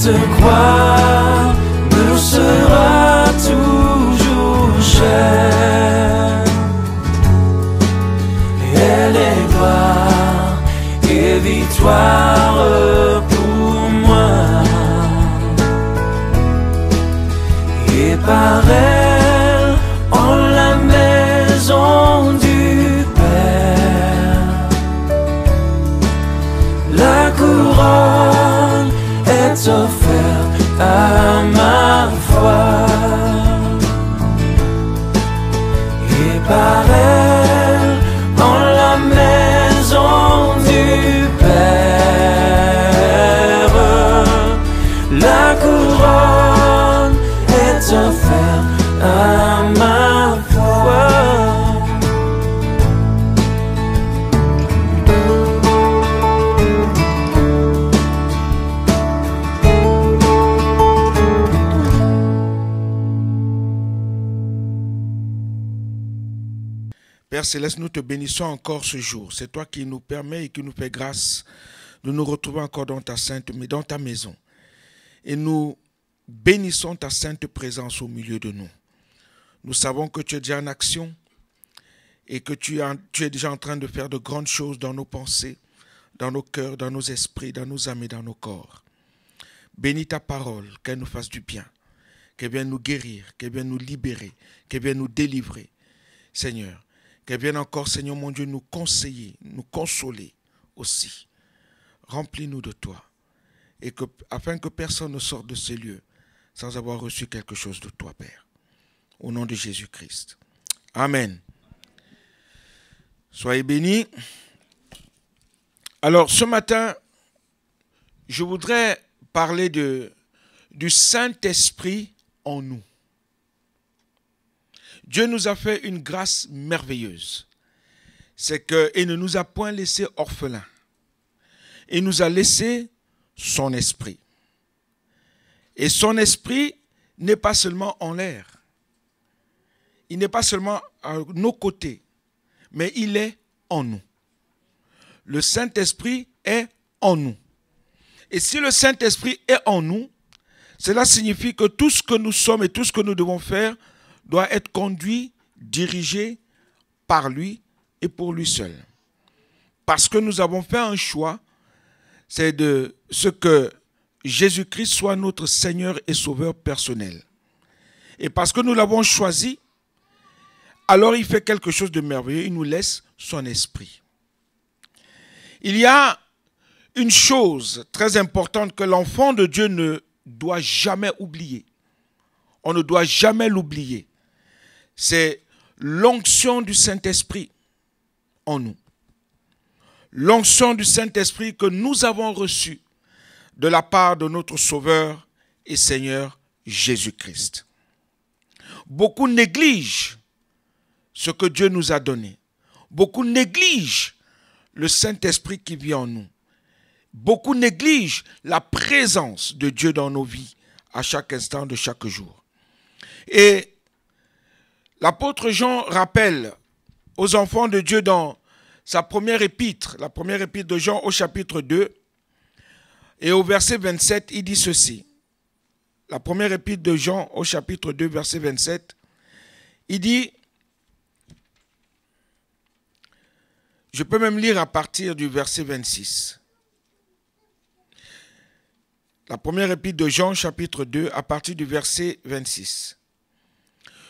Cette croix me sera toujours chère. Elle est gloire et victoire pour moi. Et par elle, en la maison du Père, la couronne est offerte à ma foi. Et par elle, en la maison du Père, la couronne est offerte à ma foi. Père Céleste, nous te bénissons encore ce jour. C'est toi qui nous permets et qui nous fait grâce de nous retrouver encore dans ta sainte, mais dans ta maison. Et nous bénissons ta sainte présence au milieu de nous. Nous savons que tu es déjà en action et que tu es déjà en train de faire de grandes choses dans nos pensées, dans nos cœurs, dans nos esprits, dans nos âmes et dans nos corps. Bénis ta parole, qu'elle nous fasse du bien, qu'elle vienne nous guérir, qu'elle vienne nous libérer, qu'elle vienne nous délivrer. Seigneur, qu'elle vienne encore, Seigneur mon Dieu, nous conseiller, nous consoler aussi. Remplis-nous de toi, et afin que personne ne sorte de ces lieux sans avoir reçu quelque chose de toi, Père. Au nom de Jésus-Christ. Amen. Soyez bénis. Alors, ce matin, je voudrais parler du Saint-Esprit en nous. Dieu nous a fait une grâce merveilleuse. C'est qu'il ne nous a point laissé orphelins. Il nous a laissé son esprit. Et son esprit n'est pas seulement en l'air. Il n'est pas seulement à nos côtés, mais il est en nous. Le Saint-Esprit est en nous. Et si le Saint-Esprit est en nous, cela signifie que tout ce que nous sommes et tout ce que nous devons faire doit être conduit, dirigé par lui et pour lui seul. Parce que nous avons fait un choix, c'est de ce que Jésus-Christ soit notre Seigneur et Sauveur personnel. Et parce que nous l'avons choisi, alors il fait quelque chose de merveilleux, il nous laisse son esprit. Il y a une chose très importante que l'enfant de Dieu ne doit jamais oublier. On ne doit jamais l'oublier. C'est l'onction du Saint-Esprit en nous. L'onction du Saint-Esprit que nous avons reçue de la part de notre Sauveur et Seigneur Jésus-Christ. Beaucoup négligent ce que Dieu nous a donné. Beaucoup négligent le Saint-Esprit qui vit en nous. Beaucoup négligent la présence de Dieu dans nos vies à chaque instant de chaque jour. Et l'apôtre Jean rappelle aux enfants de Dieu dans sa première épître, la première épître de Jean au chapitre 2, et au verset 27, il dit ceci. La première épître de Jean au chapitre 2, verset 27, il dit, je peux même lire à partir du verset 26. La première épître de Jean, chapitre 2, à partir du verset 26.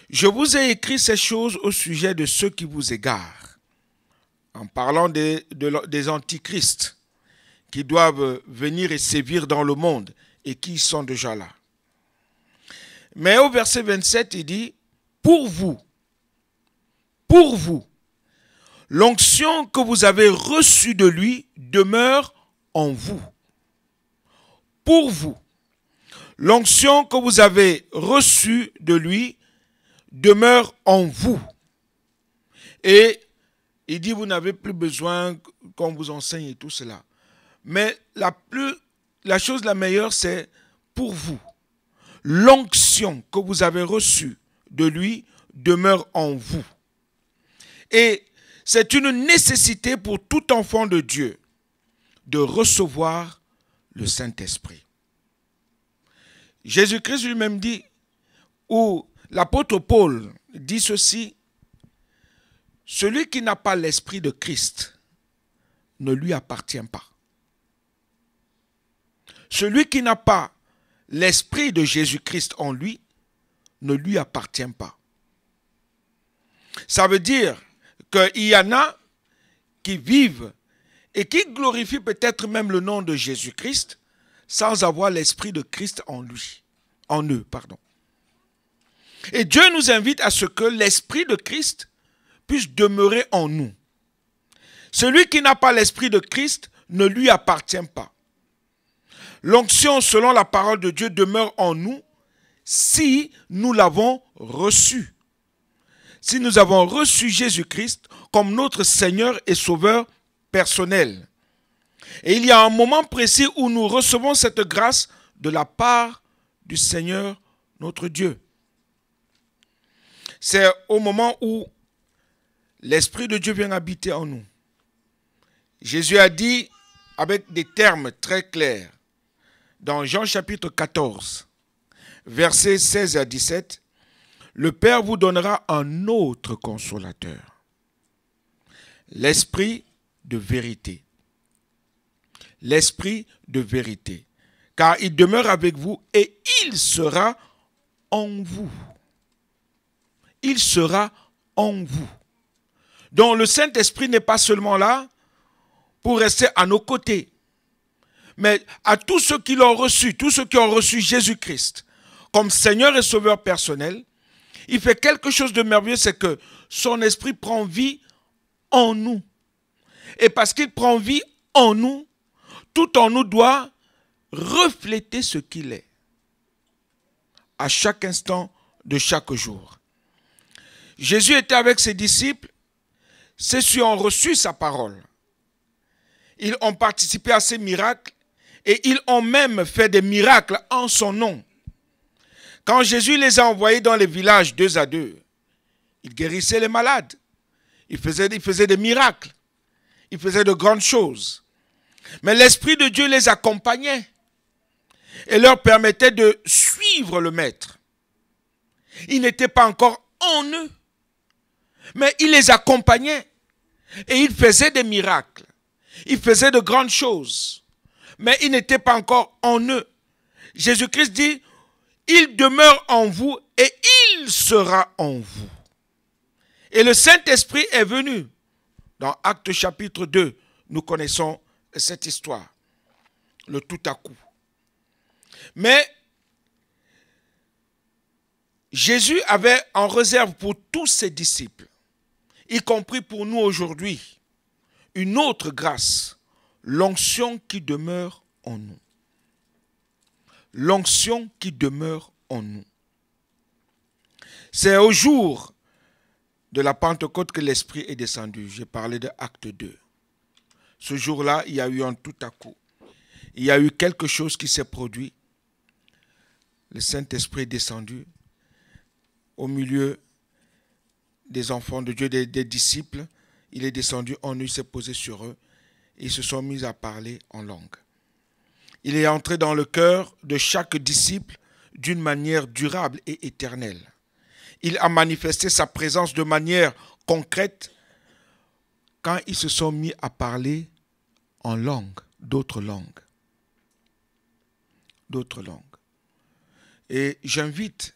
Je vous ai écrit ces choses au sujet de ceux qui vous égarent, en parlant des antichrists qui doivent venir et sévir dans le monde et qui sont déjà là. Mais au verset 27, il dit, pour vous, l'onction que vous avez reçue de lui demeure en vous. Pour vous, l'onction que vous avez reçue de lui demeure en vous. Et il dit, vous n'avez plus besoin qu'on vous enseigne tout cela. Mais la chose la meilleure, c'est pour vous. L'onction que vous avez reçue de lui demeure en vous. Et c'est une nécessité pour tout enfant de Dieu de recevoir le Saint-Esprit. Jésus-Christ lui-même dit, ou l'apôtre Paul dit ceci, celui qui n'a pas l'esprit de Christ ne lui appartient pas. Celui qui n'a pas l'esprit de Jésus-Christ en lui ne lui appartient pas. Ça veut dire qu'il y en a qui vivent et qui glorifient peut-être même le nom de Jésus-Christ sans avoir l'esprit de Christ en lui, en eux, pardon. Et Dieu nous invite à ce que l'esprit de Christ puisse demeurer en nous. Celui qui n'a pas l'esprit de Christ ne lui appartient pas. L'onction selon la parole de Dieu demeure en nous si nous l'avons reçu. Si nous avons reçu Jésus-Christ comme notre Seigneur et Sauveur personnel. Et il y a un moment précis où nous recevons cette grâce de la part du Seigneur notre Dieu. C'est au moment où l'Esprit de Dieu vient habiter en nous. Jésus a dit avec des termes très clairs dans Jean chapitre 14, versets 16 à 17, « Le Père vous donnera un autre consolateur, l'Esprit de vérité. L'Esprit de vérité, car il demeure avec vous et il sera en vous. » Il sera en vous. Donc le Saint-Esprit n'est pas seulement là pour rester à nos côtés, mais à tous ceux qui l'ont reçu, tous ceux qui ont reçu Jésus-Christ comme Seigneur et Sauveur personnel, il fait quelque chose de merveilleux, c'est que son esprit prend vie en nous. Et parce qu'il prend vie en nous, tout en nous doit refléter ce qu'il est à chaque instant de chaque jour. Jésus était avec ses disciples, ceux-ci ont reçu sa parole. Ils ont participé à ces miracles et ils ont même fait des miracles en son nom. Quand Jésus les a envoyés dans les villages 2 à 2, il guérissait les malades, il faisait des miracles, il faisait de grandes choses. Mais l'Esprit de Dieu les accompagnait et leur permettait de suivre le Maître. Il n'était pas encore en eux, mais il les accompagnait et il faisait des miracles. Il faisait de grandes choses, mais il n'était pas encore en eux. Jésus-Christ dit, il demeure en vous et il sera en vous. Et le Saint-Esprit est venu. Dans Actes chapitre 2, nous connaissons cette histoire, le tout à coup. Mais Jésus avait en réserve pour tous ses disciples, y compris pour nous aujourd'hui, une autre grâce, l'onction qui demeure en nous. L'onction qui demeure en nous. C'est au jour de la Pentecôte que l'Esprit est descendu. J'ai parlé de Acte 2. Ce jour-là, il y a eu un tout à coup. Il y a eu quelque chose qui s'est produit. Le Saint-Esprit est descendu au milieu des enfants de Dieu, des disciples. Il est descendu en eux, il s'est posé sur eux. Ils se sont mis à parler en langue. Il est entré dans le cœur de chaque disciple d'une manière durable et éternelle. Il a manifesté sa présence de manière concrète quand ils se sont mis à parler en langue, d'autres langues. D'autres langues. Et j'invite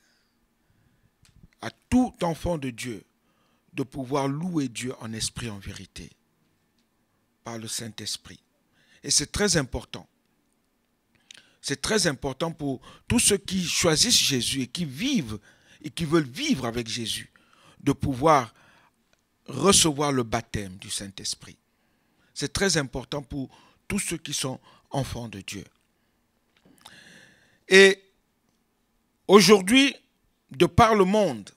à tout enfant de Dieu de pouvoir louer Dieu en esprit, en vérité, par le Saint-Esprit. Et c'est très important. C'est très important pour tous ceux qui choisissent Jésus et qui vivent et qui veulent vivre avec Jésus, de pouvoir recevoir le baptême du Saint-Esprit. C'est très important pour tous ceux qui sont enfants de Dieu. Et aujourd'hui, de par le monde,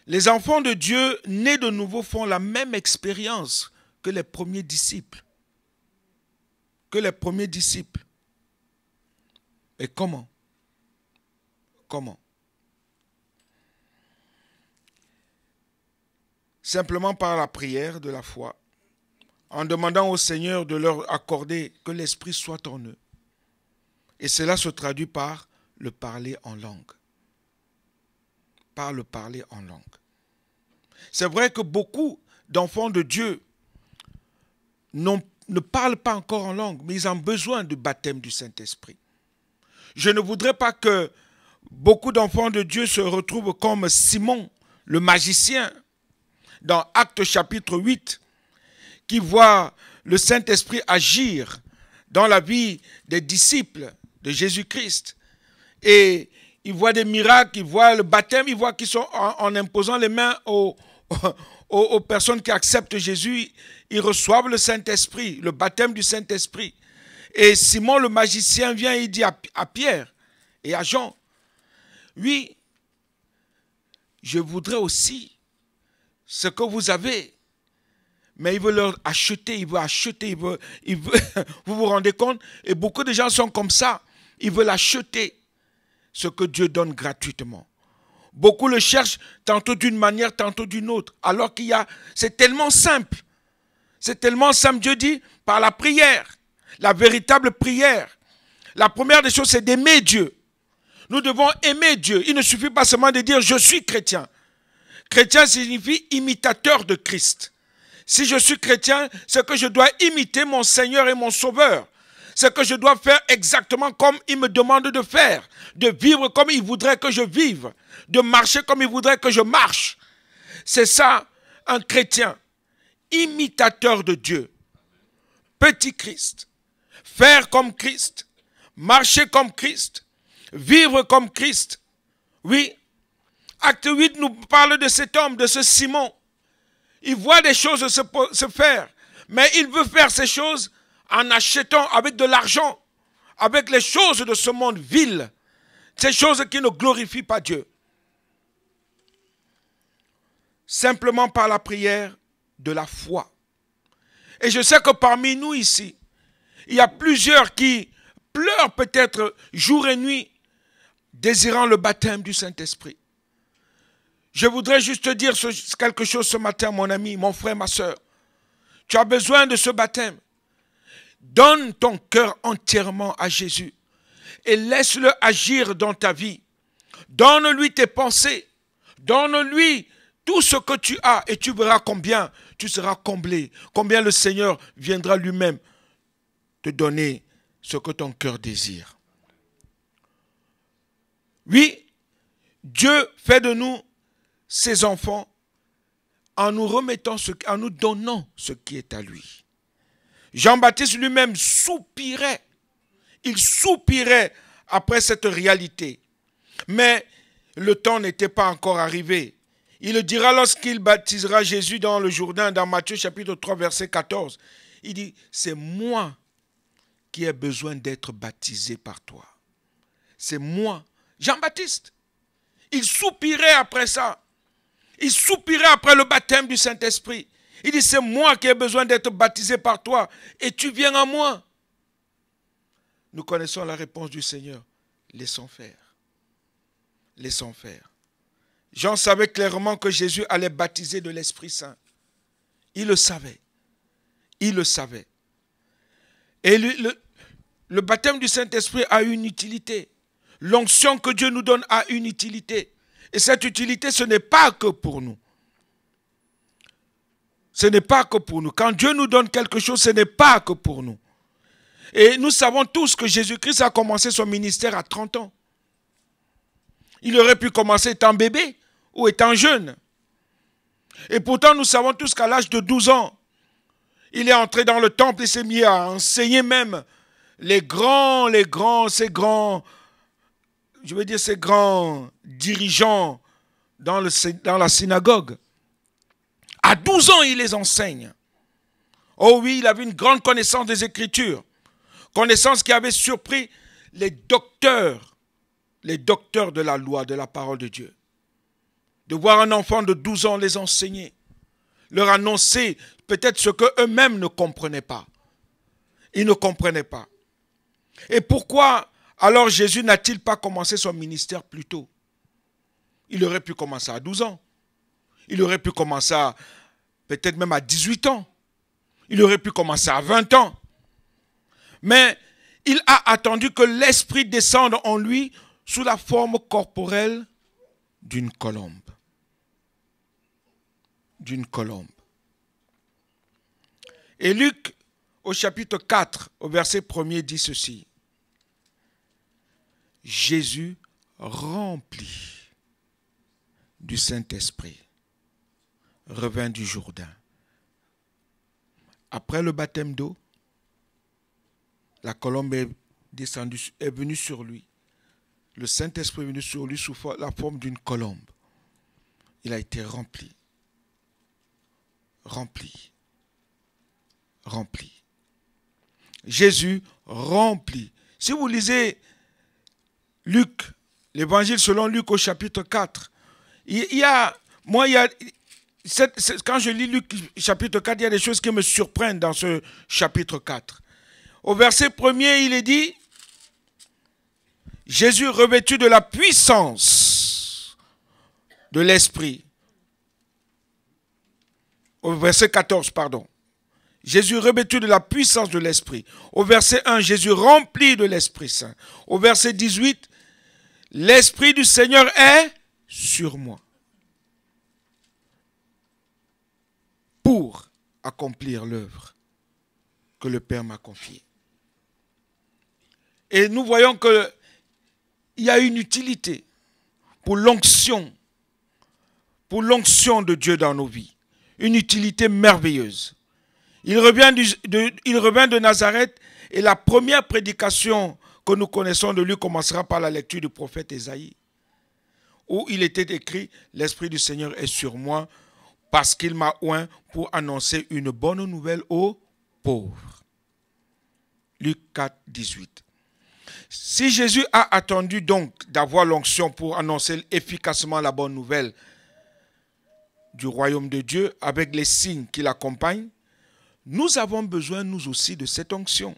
les enfants de Dieu nés de nouveau font la même expérience que les premiers disciples. Que les premiers disciples. Et comment? Comment? Simplement par la prière de la foi, en demandant au Seigneur de leur accorder que l'Esprit soit en eux. Et cela se traduit par le parler en langue. Par le parler en langue. C'est vrai que beaucoup d'enfants de Dieu ne parlent pas encore en langue, mais ils ont besoin du baptême du Saint-Esprit. Je ne voudrais pas que beaucoup d'enfants de Dieu se retrouvent comme Simon, le magicien, dans Actes chapitre 8, qui voit le Saint-Esprit agir dans la vie des disciples de Jésus-Christ. Et il voit des miracles, il voit le baptême, il voit qu'ils sont en imposant les mains aux personnes qui acceptent Jésus, ils reçoivent le Saint-Esprit, le baptême du Saint-Esprit. Et Simon le magicien vient et il dit à Pierre et à Jean, oui, je voudrais aussi ce que vous avez. Mais il veut leur acheter, vous vous rendez compte? Et beaucoup de gens sont comme ça, ils veulent acheter ce que Dieu donne gratuitement. Beaucoup le cherchent tantôt d'une manière, tantôt d'une autre. Alors c'est tellement simple. C'est tellement simple. Dieu dit, par la prière, la véritable prière. La première des choses, c'est d'aimer Dieu. Nous devons aimer Dieu. Il ne suffit pas seulement de dire, je suis chrétien. Chrétien signifie imitateur de Christ. Si je suis chrétien, c'est que je dois imiter mon Seigneur et mon Sauveur. C'est que je dois faire exactement comme il me demande de faire. De vivre comme il voudrait que je vive. De marcher comme il voudrait que je marche. C'est ça, un chrétien. Imitateur de Dieu. Petit Christ. Faire comme Christ. Marcher comme Christ. Vivre comme Christ. Oui. Acte 8 nous parle de cet homme, de ce Simon. Il voit des choses se faire. Mais il veut faire ces choses en achetant avec de l'argent. Avec les choses de ce monde vil. Ces choses qui ne glorifient pas Dieu. Simplement par la prière de la foi. Et je sais que parmi nous ici, il y a plusieurs qui pleurent peut-être jour et nuit, désirant le baptême du Saint-Esprit. Je voudrais juste te dire quelque chose ce matin, mon ami, mon frère, ma soeur. Tu as besoin de ce baptême. Donne ton cœur entièrement à Jésus et laisse-le agir dans ta vie. Donne-lui tes pensées. Donne-lui tout ce que tu as et tu verras combien tu seras comblé. Combien le Seigneur viendra lui-même te donner ce que ton cœur désire. Oui, Dieu fait de nous ses enfants en nous remettant, en nous donnant ce qui est à lui. Jean-Baptiste lui-même soupirait. Il soupirait après cette réalité. Mais le temps n'était pas encore arrivé. Il le dira lorsqu'il baptisera Jésus dans le Jourdain, dans Matthieu chapitre 3, verset 14. Il dit, c'est moi qui ai besoin d'être baptisé par toi. C'est moi, Jean-Baptiste. Il soupirait après ça. Il soupirait après le baptême du Saint-Esprit. Il dit, c'est moi qui ai besoin d'être baptisé par toi et tu viens à moi. Nous connaissons la réponse du Seigneur. Laissons faire. Laissons faire. Jean savait clairement que Jésus allait baptiser de l'Esprit Saint. Il le savait. Il le savait. Et le baptême du Saint-Esprit a une utilité. L'onction que Dieu nous donne a une utilité. Et cette utilité, ce n'est pas que pour nous. Ce n'est pas que pour nous. Quand Dieu nous donne quelque chose, ce n'est pas que pour nous. Et nous savons tous que Jésus-Christ a commencé son ministère à 30 ans. Il aurait pu commencer étant bébé ou étant jeune. Et pourtant, nous savons tous qu'à l'âge de 12 ans, il est entré dans le temple et s'est mis à enseigner même ces grands dirigeants dans la synagogue. À 12 ans, il les enseigne. Oh oui, il avait une grande connaissance des Écritures. Connaissance qui avait surpris les docteurs de la loi, de la parole de Dieu. De voir un enfant de 12 ans les enseigner, leur annoncer peut-être ce qu'eux-mêmes ne comprenaient pas. Ils ne comprenaient pas. Et pourquoi alors Jésus n'a-t-il pas commencé son ministère plus tôt? Il aurait pu commencer à 12 ans. Il aurait pu commencer peut-être même à 18 ans. Il aurait pu commencer à 20 ans. Mais il a attendu que l'Esprit descende en lui sous la forme corporelle d'une colombe. D'une colombe. Et Luc, au chapitre 4, au verset 1er, dit ceci. Jésus rempli du Saint-Esprit revint du Jourdain. Après le baptême d'eau, la colombe est venue sur lui. Le Saint-Esprit est venu sur lui sous la forme d'une colombe. Il a été rempli. Rempli. Rempli. Jésus rempli. Si vous lisez Luc, l'évangile selon Luc au chapitre 4, quand je lis Luc chapitre 4, il y a des choses qui me surprennent dans ce chapitre 4. Au verset 1er, il est dit, Jésus revêtu de la puissance de l'Esprit. Au verset 14, pardon. Jésus revêtu de la puissance de l'Esprit. Au verset 1, Jésus rempli de l'Esprit Saint. Au verset 18, l'Esprit du Seigneur est sur moi. Pour accomplir l'œuvre que le Père m'a confiée. Et nous voyons qu'il y a une utilité pour l'onction de Dieu dans nos vies. Une utilité merveilleuse. Il revient de Nazareth et la première prédication que nous connaissons de lui commencera par la lecture du prophète Ésaïe, où il était écrit « L'Esprit du Seigneur est sur moi parce qu'il m'a oint pour annoncer une bonne nouvelle aux pauvres. » Luc 4, 18. Si Jésus a attendu donc d'avoir l'onction pour annoncer efficacement la bonne nouvelle du royaume de Dieu avec les signes qui l'accompagnent, nous avons besoin nous aussi de cette onction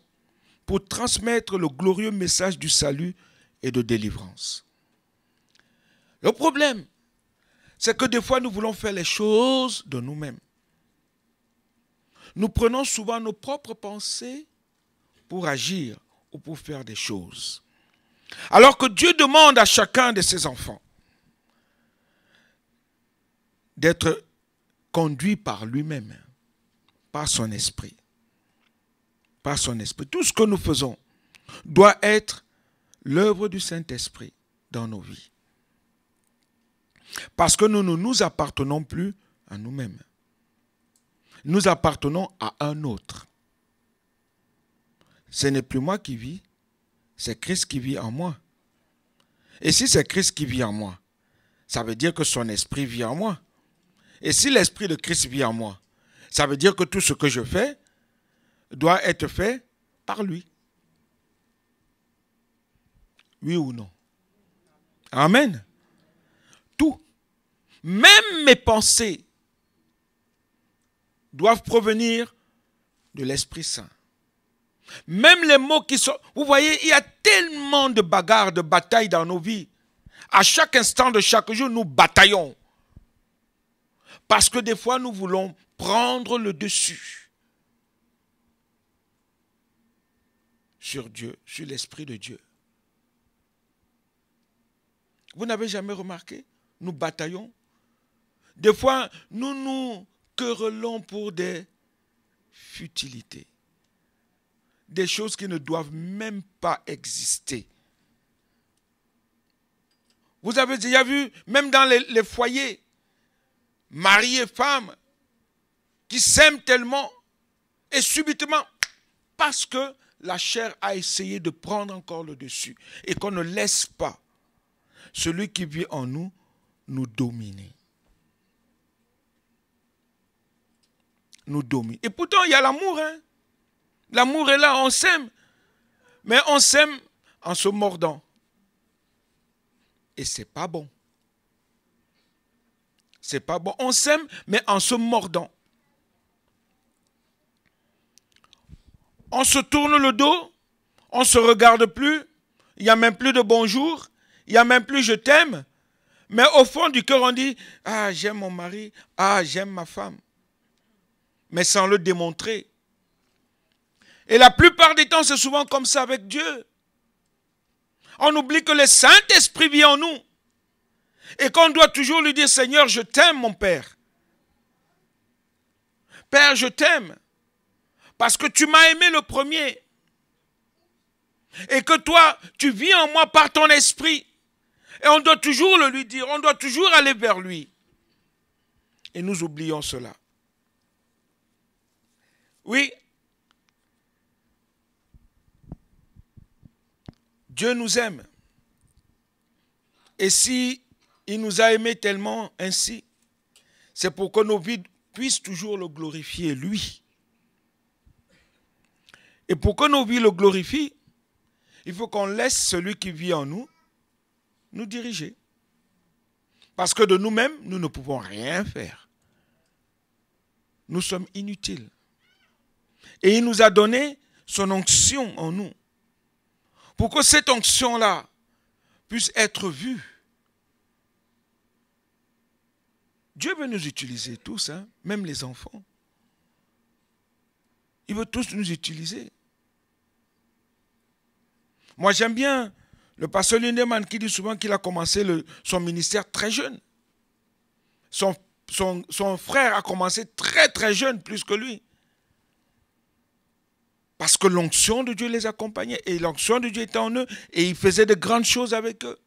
pour transmettre le glorieux message du salut et de délivrance. Le problème, c'est que des fois nous voulons faire les choses de nous-mêmes. Nous prenons souvent nos propres pensées pour agir ou pour faire des choses. Alors que Dieu demande à chacun de ses enfants d'être conduit par lui-même, par son esprit. Par son esprit. Tout ce que nous faisons doit être l'œuvre du Saint-Esprit dans nos vies. Parce que nous ne nous appartenons plus à nous-mêmes. Nous appartenons à un autre. Ce n'est plus moi qui vis, c'est Christ qui vit en moi. Et si c'est Christ qui vit en moi, ça veut dire que son esprit vit en moi. Et si l'esprit de Christ vit en moi, ça veut dire que tout ce que je fais doit être fait par lui. Oui ou non? Amen. Tout. Même mes pensées doivent provenir de l'Esprit Saint. Même les mots qui sont... Vous voyez, il y a tellement de bagarres, de batailles dans nos vies. À chaque instant de chaque jour, nous bataillons. Parce que des fois, nous voulons prendre le dessus sur Dieu, sur l'Esprit de Dieu. Vous n'avez jamais remarqué? Nous bataillons. Des fois, nous nous querellons pour des futilités. Des choses qui ne doivent même pas exister. Vous avez déjà vu, même dans les foyers, mari et femme, qui s'aiment tellement, et subitement, parce que la chair a essayé de prendre encore le dessus, et qu'on ne laisse pas celui qui vit en nous, nous dominer. Nous dominer. Et pourtant, il y a l'amour, hein. L'amour est là, on s'aime. Mais on s'aime en se mordant. Et c'est pas bon. C'est pas bon. On s'aime, mais en se mordant. On se tourne le dos, on ne se regarde plus, il n'y a même plus de bonjour, il n'y a même plus je t'aime. Mais au fond du cœur, on dit, ah, j'aime mon mari, ah, j'aime ma femme. Mais sans le démontrer. Et la plupart des temps, c'est souvent comme ça avec Dieu. On oublie que le Saint-Esprit vit en nous. Et qu'on doit toujours lui dire, Seigneur, je t'aime, mon Père. Père, je t'aime. Parce que tu m'as aimé le premier. Et que toi, tu vis en moi par ton esprit. Et on doit toujours le lui dire. On doit toujours aller vers lui. Et nous oublions cela. Oui. Dieu nous aime. Et si il nous a aimés tellement ainsi, c'est pour que nos vies puissent toujours le glorifier, lui. Et pour que nos vies le glorifient, il faut qu'on laisse celui qui vit en nous nous diriger. Parce que de nous-mêmes, nous ne pouvons rien faire. Nous sommes inutiles. Et il nous a donné son onction en nous. Pour que cette onction-là puisse être vue. Dieu veut nous utiliser tous, hein, même les enfants. Il veut tous nous utiliser. Moi, j'aime bien le pasteur Lindemann qui dit souvent qu'il a commencé son ministère très jeune. Son frère a commencé très très jeune, plus que lui. Parce que l'onction de Dieu les accompagnait. Et l'onction de Dieu était en eux. Et il faisait de grandes choses avec eux.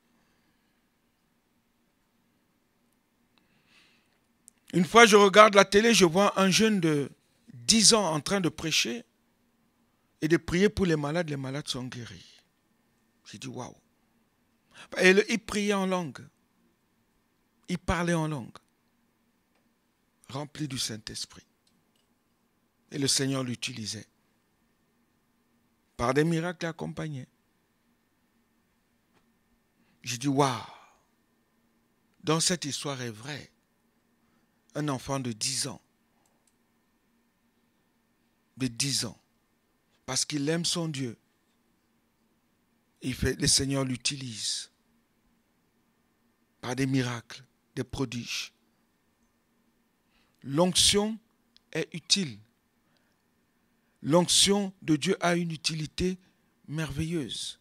Une fois, je regarde la télé, je vois un jeune de 10 ans en train de prêcher et de prier pour les malades. Les malades sont guéris. J'ai dit, waouh. Et il priait en langue. Il parlait en langue. Rempli du Saint-Esprit. Et le Seigneur l'utilisait. Par des miracles accompagnés. J'ai dit, waouh. Donc cette histoire est vraie. Un enfant de 10 ans. De 10 ans. Parce qu'il aime son Dieu. Le Seigneur l'utilise. Par des miracles, des prodiges. L'onction est utile. L'onction de Dieu a une utilité merveilleuse.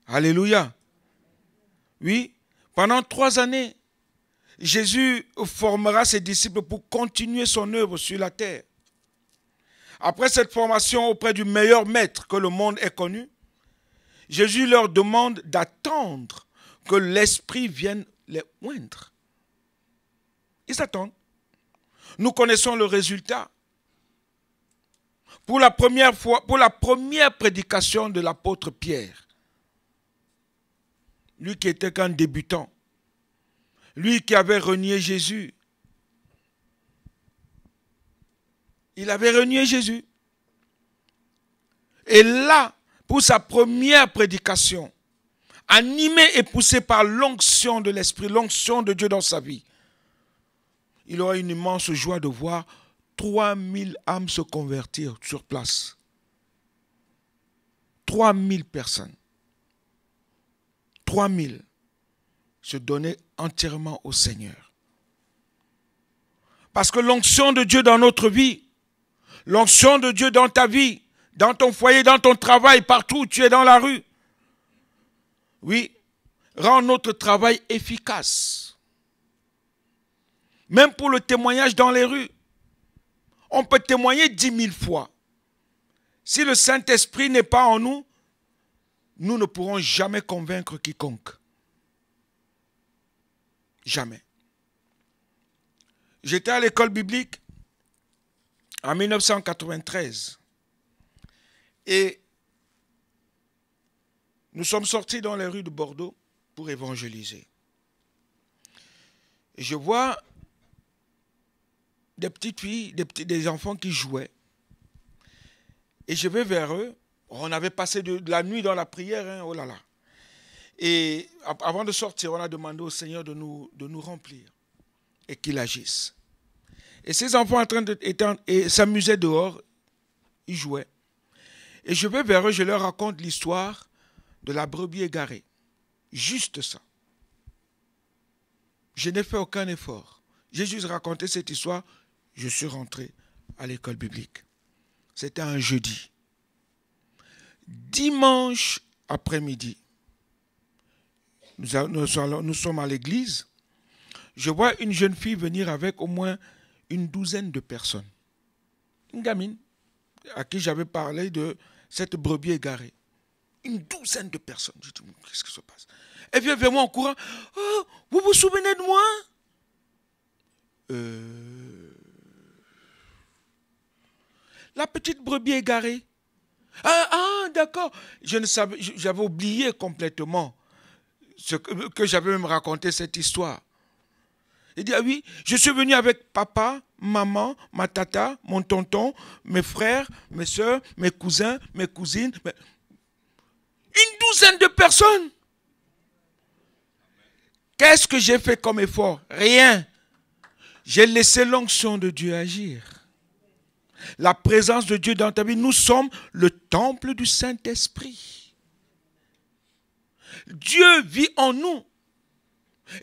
Alléluia. Oui, pendant 3 années, Jésus formera ses disciples pour continuer son œuvre sur la terre. Après cette formation auprès du meilleur maître que le monde ait connu, Jésus leur demande d'attendre que l'Esprit vienne les oindre. Ils attendent. Nous connaissons le résultat. Pour la première prédication de l'apôtre Pierre, lui qui était qu'un débutant, lui qui avait renié Jésus, il avait renié Jésus. Et là, pour sa première prédication, animé et poussé par l'onction de l'Esprit, l'onction de Dieu dans sa vie, il aura une immense joie de voir 3000 âmes se convertir sur place. 3000 personnes. 3000 se donner entièrement au Seigneur. Parce que l'onction de Dieu dans notre vie, l'onction de Dieu dans ta vie, dans ton foyer, dans ton travail, partout où tu es dans la rue, oui, rend notre travail efficace. Même pour le témoignage dans les rues. On peut témoigner 10 000 fois. Si le Saint-Esprit n'est pas en nous, nous ne pourrons jamais convaincre quiconque. Jamais. J'étais à l'école biblique en 1993. Et nous sommes sortis dans les rues de Bordeaux pour évangéliser. Et je vois des petites filles, des enfants qui jouaient. Et je vais vers eux. On avait passé de la nuit dans la prière, hein, oh là là. Et avant de sortir, on a demandé au Seigneur de nous remplir et qu'il agisse. Et ces enfants en train de s'amusaient dehors, ils jouaient. Et je vais vers eux, je leur raconte l'histoire de la brebis égarée. Juste ça. Je n'ai fait aucun effort. J'ai juste raconté cette histoire. Je suis rentré à l'école biblique. C'était un jeudi. Dimanche après-midi. Nous sommes à l'église. Je vois une jeune fille venir avec au moins une douzaine de personnes. Une gamine à qui j'avais parlé de cette brebis égarée. Une douzaine de personnes. Je dis, qu'est-ce qui se passe? Elle vient vers moi en courant. Oh, vous vous souvenez de moi? La petite brebis égarée. Ah, d'accord. Je ne savais, j'avais oublié complètement que j'avais même raconté cette histoire. Il dit, ah oui, je suis venu avec papa, maman, ma tata, mon tonton, mes frères, mes soeurs, mes cousins, mes cousines. Une douzaine de personnes. Qu'est-ce que j'ai fait comme effort? Rien. J'ai laissé l'onction de Dieu agir. La présence de Dieu dans ta vie, nous sommes le temple du Saint-Esprit. Dieu vit en nous.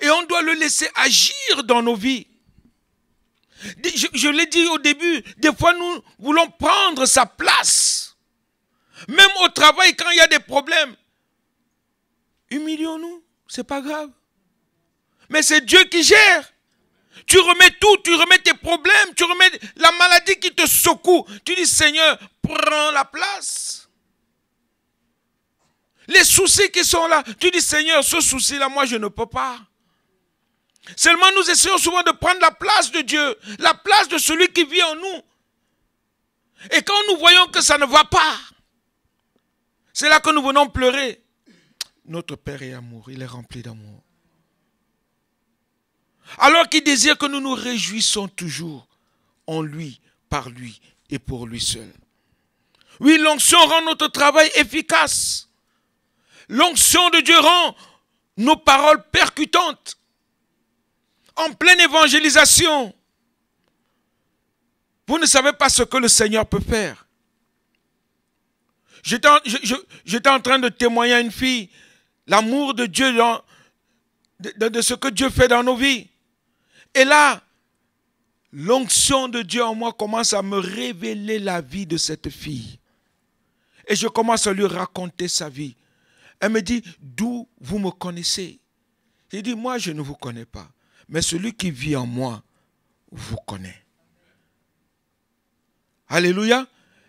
Et on doit le laisser agir dans nos vies. Je l'ai dit au début, des fois nous voulons prendre sa place. Même au travail, quand il y a des problèmes. Humilions-nous, c'est pas grave. Mais c'est Dieu qui gère. Tu remets tout, tu remets tes problèmes, tu remets la maladie qui te secoue. Tu dis, Seigneur, prends la place. Les soucis qui sont là, tu dis, Seigneur, ce souci-là, moi, je ne peux pas. Seulement, nous essayons souvent de prendre la place de Dieu, la place de celui qui vit en nous. Et quand nous voyons que ça ne va pas, c'est là que nous venons pleurer. Notre Père est amour, il est rempli d'amour. Alors qu'il désire que nous nous réjouissons toujours en lui, par lui et pour lui seul. Oui, l'onction rend notre travail efficace. L'onction de Dieu rend nos paroles percutantes. En pleine évangélisation. Vous ne savez pas ce que le Seigneur peut faire. J'étais en train de témoigner à une fille l'amour de Dieu de ce que Dieu fait dans nos vies. Et là, l'onction de Dieu en moi commence à me révéler la vie de cette fille. Et je commence à lui raconter sa vie. Elle me dit, d'où vous me connaissez? J'ai dit, moi je ne vous connais pas. Mais celui qui vit en moi vous connaît. Alléluia.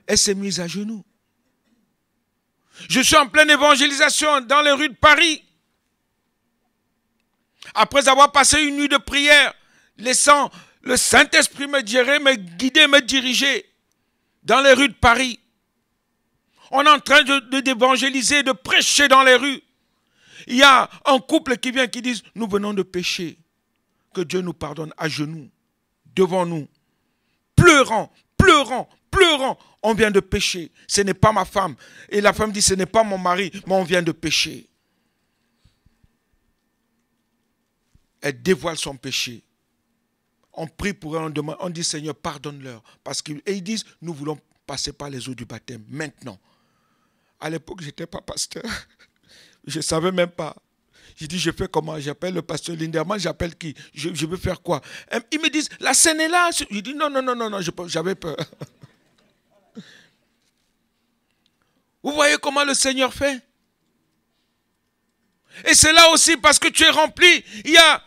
Elle s'est mise à genoux. Je suis en pleine évangélisation dans les rues de Paris. Après avoir passé une nuit de prière, laissant le Saint-Esprit me gérer, me guider, me diriger dans les rues de Paris. On est en train d'évangéliser, de prêcher dans les rues. Il y a un couple qui vient qui dit, nous venons de pécher. Que Dieu nous pardonne à genoux, devant nous. Pleurant, pleurant, pleurant. On vient de pécher. Ce n'est pas ma femme. Et la femme dit, ce n'est pas mon mari, mais on vient de pécher. Elle dévoile son péché. On prie pour elle, on dit, Seigneur, pardonne-leur. Et ils disent, nous voulons passer par les eaux du baptême, maintenant. À l'époque, je n'étais pas pasteur. Je ne savais même pas. J'ai dit, je fais comment? J'appelle le pasteur Linderman, j'appelle qui? Je veux faire quoi? Ils me disent, la scène est là. Je dis, non, j'avais peur. Vous voyez comment le Seigneur fait? Et c'est là aussi parce que tu es rempli. Il y a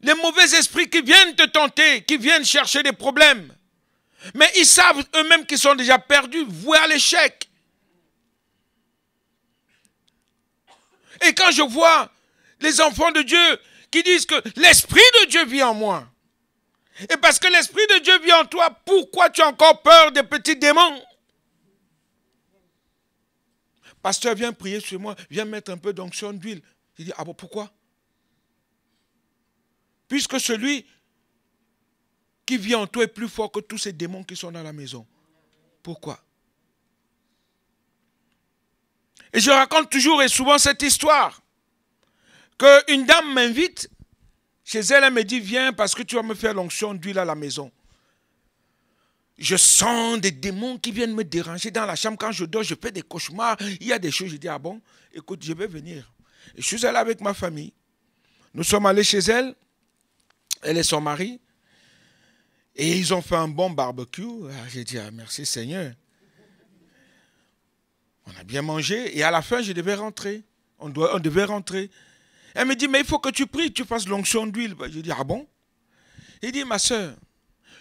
les mauvais esprits qui viennent te tenter, qui viennent chercher des problèmes. Mais ils savent eux-mêmes qu'ils sont déjà perdus, voués à l'échec. Et quand je vois les enfants de Dieu qui disent que l'Esprit de Dieu vit en moi. Et parce que l'Esprit de Dieu vit en toi, pourquoi tu as encore peur des petits démons? Pasteur, viens prier sur moi, viens mettre un peu d'onction d'huile. Il dit, ah bon, pourquoi? Puisque celui qui vit en toi est plus fort que tous ces démons qui sont dans la maison. Pourquoi? Et je raconte toujours et souvent cette histoire. Qu'une dame m'invite, chez elle, elle me dit, viens parce que tu vas me faire l'onction d'huile à la maison. Je sens des démons qui viennent me déranger dans la chambre. Quand je dors, je fais des cauchemars. Il y a des choses, je dis, ah bon, écoute, je vais venir. Et je suis allé avec ma famille. Nous sommes allés chez elle. Elle et son mari. Et ils ont fait un bon barbecue. J'ai dit, ah, merci Seigneur. On a bien mangé et à la fin, je devais rentrer. On devait rentrer. Elle me dit, mais il faut que tu pries, tu fasses l'onction d'huile. Je dis, ah bon? Il dit, ma soeur,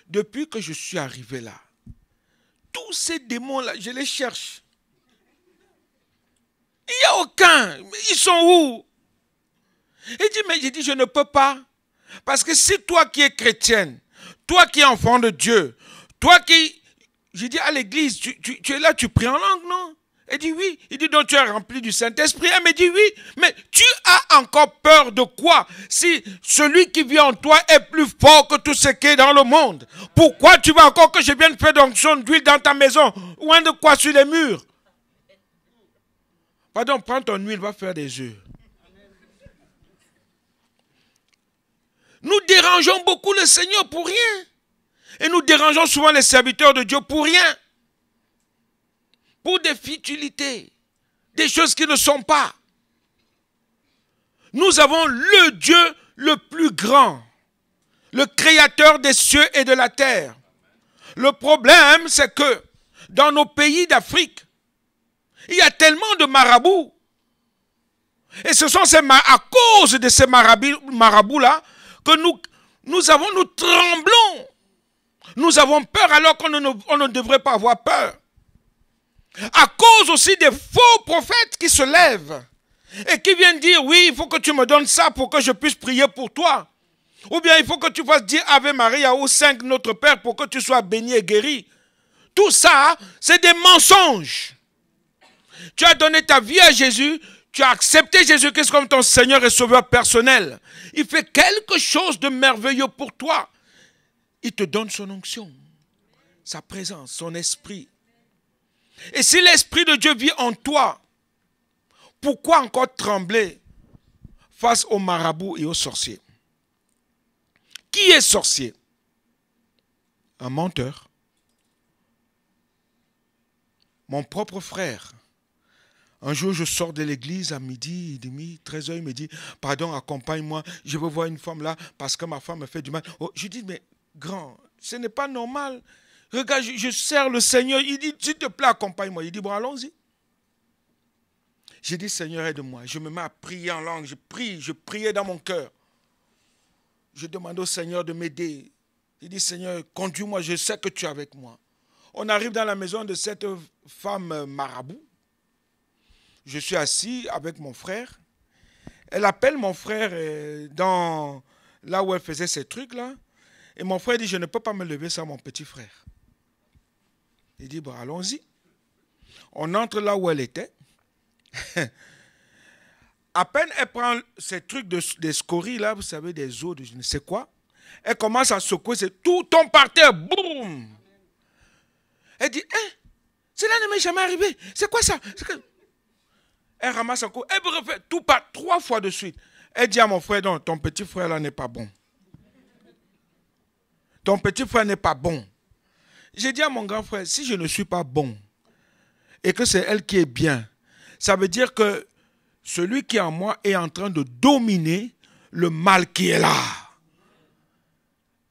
depuis que je suis arrivé là, tous ces démons-là, je les cherche. Il n'y a aucun. Ils sont où? Il dit, mais j'ai dit, je ne peux pas. Parce que si toi qui es chrétienne, toi qui es enfant de Dieu, toi qui... J'ai dit, à l'église, tu es là, tu pries en langue, non? Elle dit, oui. Il dit, donc tu es rempli du Saint-Esprit. Elle me dit, oui. Mais tu as encore peur de quoi? Si celui qui vit en toi est plus fort que tout ce qui est dans le monde, pourquoi tu veux encore que je vienne faire d'onction d'huile dans ta maison? Ou de quoi sur les murs? Pardon, prends ton huile, va faire des œufs. Nous dérangeons beaucoup le Seigneur pour rien. Et nous dérangeons souvent les serviteurs de Dieu pour rien. Pour des futilités, des choses qui ne sont pas. Nous avons le Dieu le plus grand, le créateur des cieux et de la terre. Le problème, c'est que dans nos pays d'Afrique, il y a tellement de marabouts. Et ce sont à cause de ces marabouts-là que nous tremblons. Nous avons peur alors qu'on ne devrait pas avoir peur. À cause aussi des faux prophètes qui se lèvent et qui viennent dire, oui, il faut que tu me donnes ça pour que je puisse prier pour toi. Ou bien il faut que tu fasses dire Ave Maria ou 5 Notre Père pour que tu sois béni et guéri. Tout ça, c'est des mensonges. Tu as donné ta vie à Jésus, tu as accepté Jésus-Christ comme ton Seigneur et Sauveur personnel. Il fait quelque chose de merveilleux pour toi. Il te donne son onction, sa présence, son esprit. Et si l'Esprit de Dieu vit en toi, pourquoi encore trembler face aux marabouts et aux sorciers? Qui est sorcier? Un menteur. Mon propre frère. Un jour, je sors de l'église à midi et demi, 13h, il me dit, pardon, accompagne-moi, je veux voir une femme là parce que ma femme me fait du mal. Oh, je dis, mais grand, ce n'est pas normal. Regarde, je sers le Seigneur. Il dit, s'il te plaît, accompagne-moi. Il dit, bon, allons-y. J'ai dit, Seigneur, aide-moi. Je me mets à prier en langue. Je priais dans mon cœur. Je demande au Seigneur de m'aider. Il dit, Seigneur, conduis-moi, je sais que tu es avec moi. On arrive dans la maison de cette femme marabout. Je suis assis avec mon frère. Elle appelle mon frère dans là où elle faisait ces trucs-là. Et mon frère dit, je ne peux pas me lever sans mon petit frère. Il dit, bon, allons-y. On entre là où elle était. À peine elle prend ces trucs des scories, là, vous savez, des os de je ne sais quoi. Elle commence à secouer, tout tombe par terre. Boum! Elle dit, cela ne m'est jamais arrivé. C'est quoi ça? Elle ramasse un coup. Elle refait tout par 3 fois de suite. Elle dit à mon frère, non, ton petit frère là n'est pas bon. Ton petit frère n'est pas bon. J'ai dit à mon grand frère, si je ne suis pas bon et que c'est elle qui est bien, ça veut dire que celui qui est en moi est en train de dominer le mal qui est là.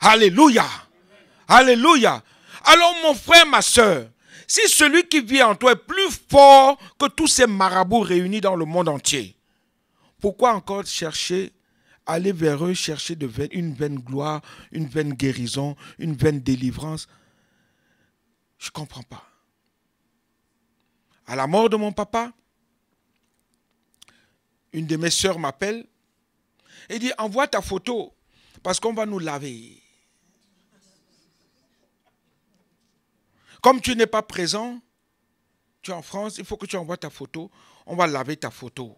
Alléluia. Alléluia. Alors mon frère, ma soeur, si celui qui vit en toi est plus fort que tous ces marabouts réunis dans le monde entier, pourquoi encore chercher, aller vers eux, chercher une vaine gloire, une vaine guérison, une vaine délivrance? Je ne comprends pas. À la mort de mon papa, une de mes sœurs m'appelle et dit, envoie ta photo parce qu'on va nous laver. Comme tu n'es pas présent, tu es en France, il faut que tu envoies ta photo. On va laver ta photo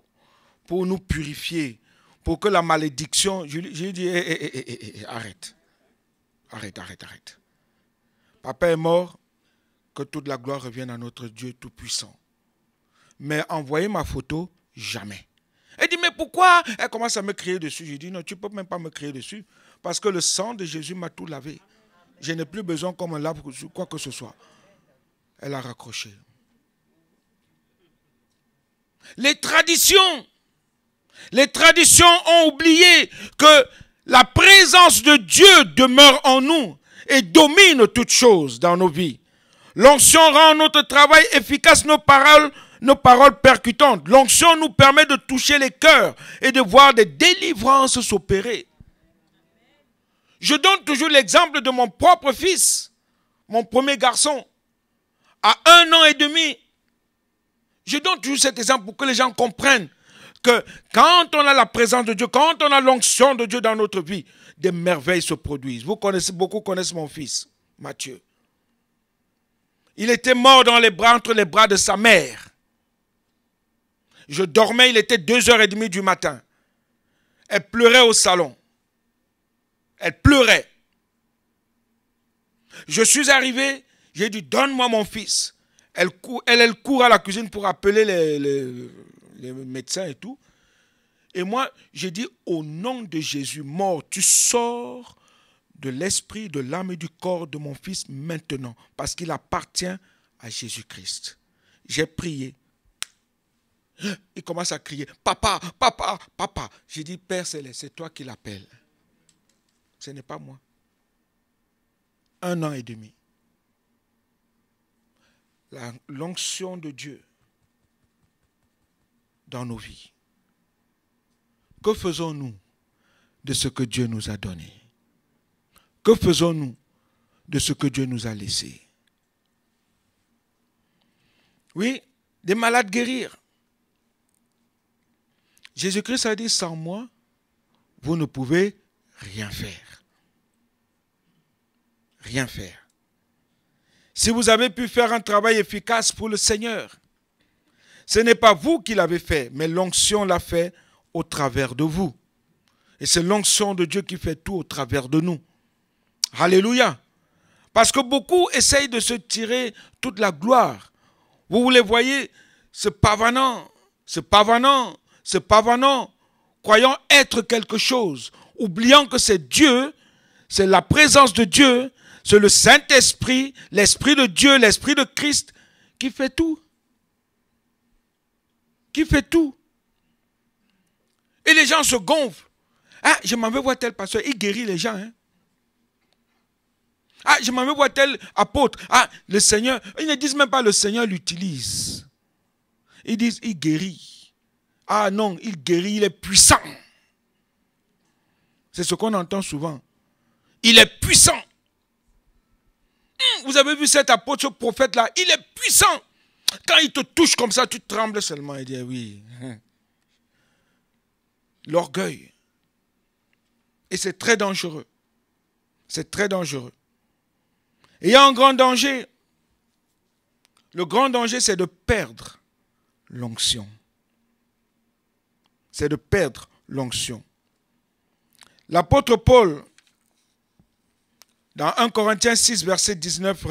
pour nous purifier, pour que la malédiction... Je lui ai dit, arrête. Arrête. Papa est mort, que toute la gloire revienne à notre Dieu Tout-Puissant. Mais envoyer ma photo, jamais. Elle dit, mais pourquoi? Elle commence à me crier dessus. Je dis, non, tu ne peux même pas me crier dessus, parce que le sang de Jésus m'a tout lavé. Je n'ai plus besoin qu'on me lave quoi que ce soit. Elle a raccroché. Les traditions ont oublié que la présence de Dieu demeure en nous et domine toutes choses dans nos vies. L'onction rend notre travail efficace, nos paroles nos paroles percutantes. L'onction nous permet de toucher les cœurs et de voir des délivrances s'opérer. Je donne toujours l'exemple de mon propre fils, mon premier garçon, à 1 an et demi. Je donne toujours cet exemple pour que les gens comprennent que quand on a la présence de Dieu, quand on a l'onction de Dieu dans notre vie, des merveilles se produisent. Beaucoup connaissent mon fils, Matthieu. Il était mort dans les bras, entre les bras de sa mère. Je dormais, il était 2h30 du matin. Elle pleurait au salon. Elle pleurait. Je suis arrivé, j'ai dit, donne-moi mon fils. Elle court à la cuisine pour appeler les médecins et tout. Et moi, j'ai dit, au nom de Jésus mort, tu sors de l'esprit, de l'âme et du corps de mon fils maintenant, parce qu'il appartient à Jésus-Christ. J'ai prié. Il commence à crier, papa, papa, papa. J'ai dit, Père Céleste, c'est toi qui l'appelles. Ce n'est pas moi. 1 an et demi. L'onction de Dieu dans nos vies. Que faisons-nous de ce que Dieu nous a donné? Que faisons-nous de ce que Dieu nous a laissé? Oui, des malades guérir. Jésus-Christ a dit, sans moi, vous ne pouvez rien faire. Rien faire. Si vous avez pu faire un travail efficace pour le Seigneur, ce n'est pas vous qui l'avez fait, mais l'onction l'a fait au travers de vous. Et c'est l'onction de Dieu qui fait tout au travers de nous. Alléluia. Parce que beaucoup essayent de se tirer toute la gloire. Vous les voyez se pavanant, croyant être quelque chose, oubliant que c'est Dieu, c'est la présence de Dieu, c'est le Saint-Esprit, l'Esprit de Dieu, l'Esprit de Christ qui fait tout. Qui fait tout. Et les gens se gonflent. Ah, je m'en vais voir tel pasteur, il guérit les gens. Hein? Ah, je m'en vais voir tel apôtre. Ah, le Seigneur, ils ne disent même pas le Seigneur l'utilise. Ils disent, il guérit. Ah non, il guérit, il est puissant. C'est ce qu'on entend souvent. Il est puissant. Vous avez vu cet apôtre, ce prophète-là, il est puissant. Quand il te touche comme ça, tu trembles seulement. Il dit, oui. L'orgueil. Et c'est très dangereux. C'est très dangereux. Et il y a un grand danger. Le grand danger, c'est de perdre l'onction. C'est de perdre l'onction. L'apôtre Paul, dans 1 Corinthiens 6, verset 19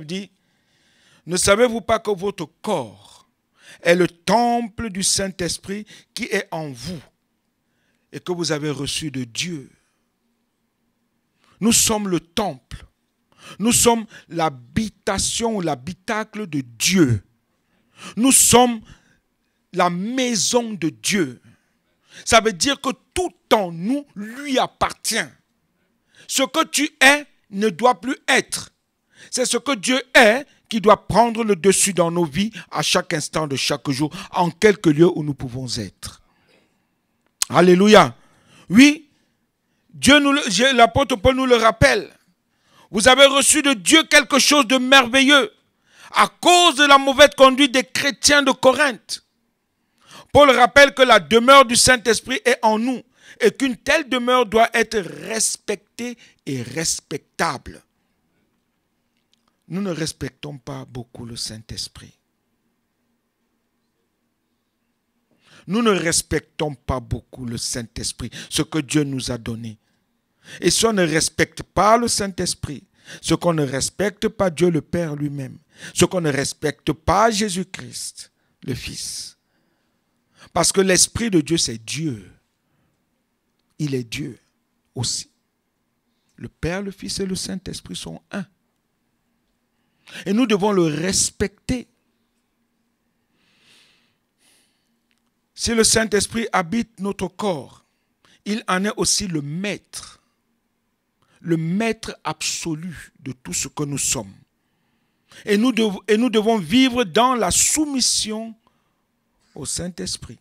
dit, « Ne savez-vous pas que votre corps est le temple du Saint-Esprit qui est en vous et que vous avez reçu de Dieu? » Nous sommes le temple. Nous sommes l'habitation ou l'habitacle de Dieu. Nous sommes la maison de Dieu. Ça veut dire que tout en nous lui appartient. Ce que tu es ne doit plus être. C'est ce que Dieu est qui doit prendre le dessus dans nos vies à chaque instant de chaque jour, en quelque lieu où nous pouvons être. Alléluia. Oui, l'apôtre Paul nous le rappelle. Vous avez reçu de Dieu quelque chose de merveilleux à cause de la mauvaise conduite des chrétiens de Corinthe. Paul rappelle que la demeure du Saint-Esprit est en nous et qu'une telle demeure doit être respectée et respectable. Nous ne respectons pas beaucoup le Saint-Esprit. Nous ne respectons pas beaucoup le Saint-Esprit, ce que Dieu nous a donné. Et si on ne respecte pas le Saint-Esprit, ce qu'on ne respecte pas Dieu le Père lui-même, ce qu'on ne respecte pas Jésus-Christ, le Fils. Parce que l'Esprit de Dieu, c'est Dieu. Il est Dieu aussi. Le Père, le Fils et le Saint-Esprit sont un. Et nous devons le respecter. Si le Saint-Esprit habite notre corps, il en est aussi le maître absolu de tout ce que nous sommes. Et nous devons vivre dans la soumission au Saint-Esprit.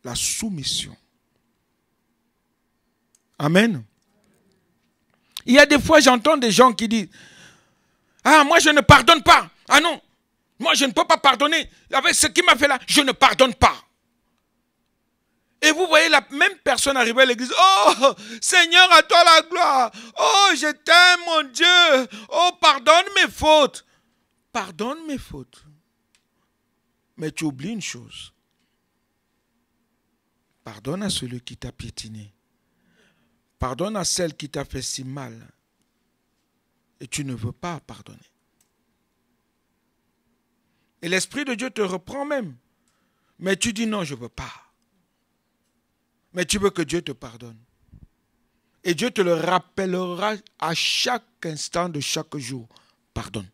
La soumission. Amen. Il y a des fois, j'entends des gens qui disent « Ah, moi je ne pardonne pas. Ah non, moi je ne peux pas pardonner. Avec ce qui m'a fait là, je ne pardonne pas. » Et vous voyez la même personne arriver à l'église. « Oh, Seigneur, à toi la gloire. Oh, je t'aime, mon Dieu. Oh, pardonne mes fautes. » Pardonne mes fautes. Mais tu oublies une chose. Pardonne à celui qui t'a piétiné. Pardonne à celle qui t'a fait si mal. Et tu ne veux pas pardonner. Et l'Esprit de Dieu te reprend même. Mais tu dis non, je ne veux pas. Mais tu veux que Dieu te pardonne. Et Dieu te le rappellera à chaque instant de chaque jour. Pardonne.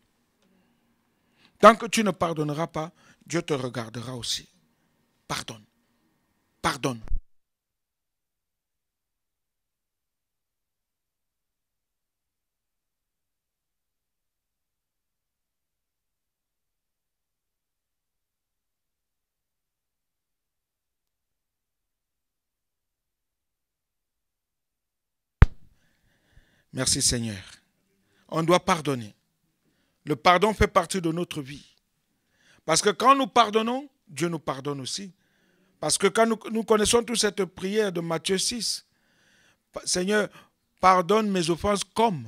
Tant que tu ne pardonneras pas, Dieu te regardera aussi. Pardonne. Pardonne. Merci Seigneur. On doit pardonner. Le pardon fait partie de notre vie. Parce que quand nous pardonnons, Dieu nous pardonne aussi. Parce que quand nous connaissons toute cette prière de Matthieu 6, Seigneur, pardonne mes offenses comme.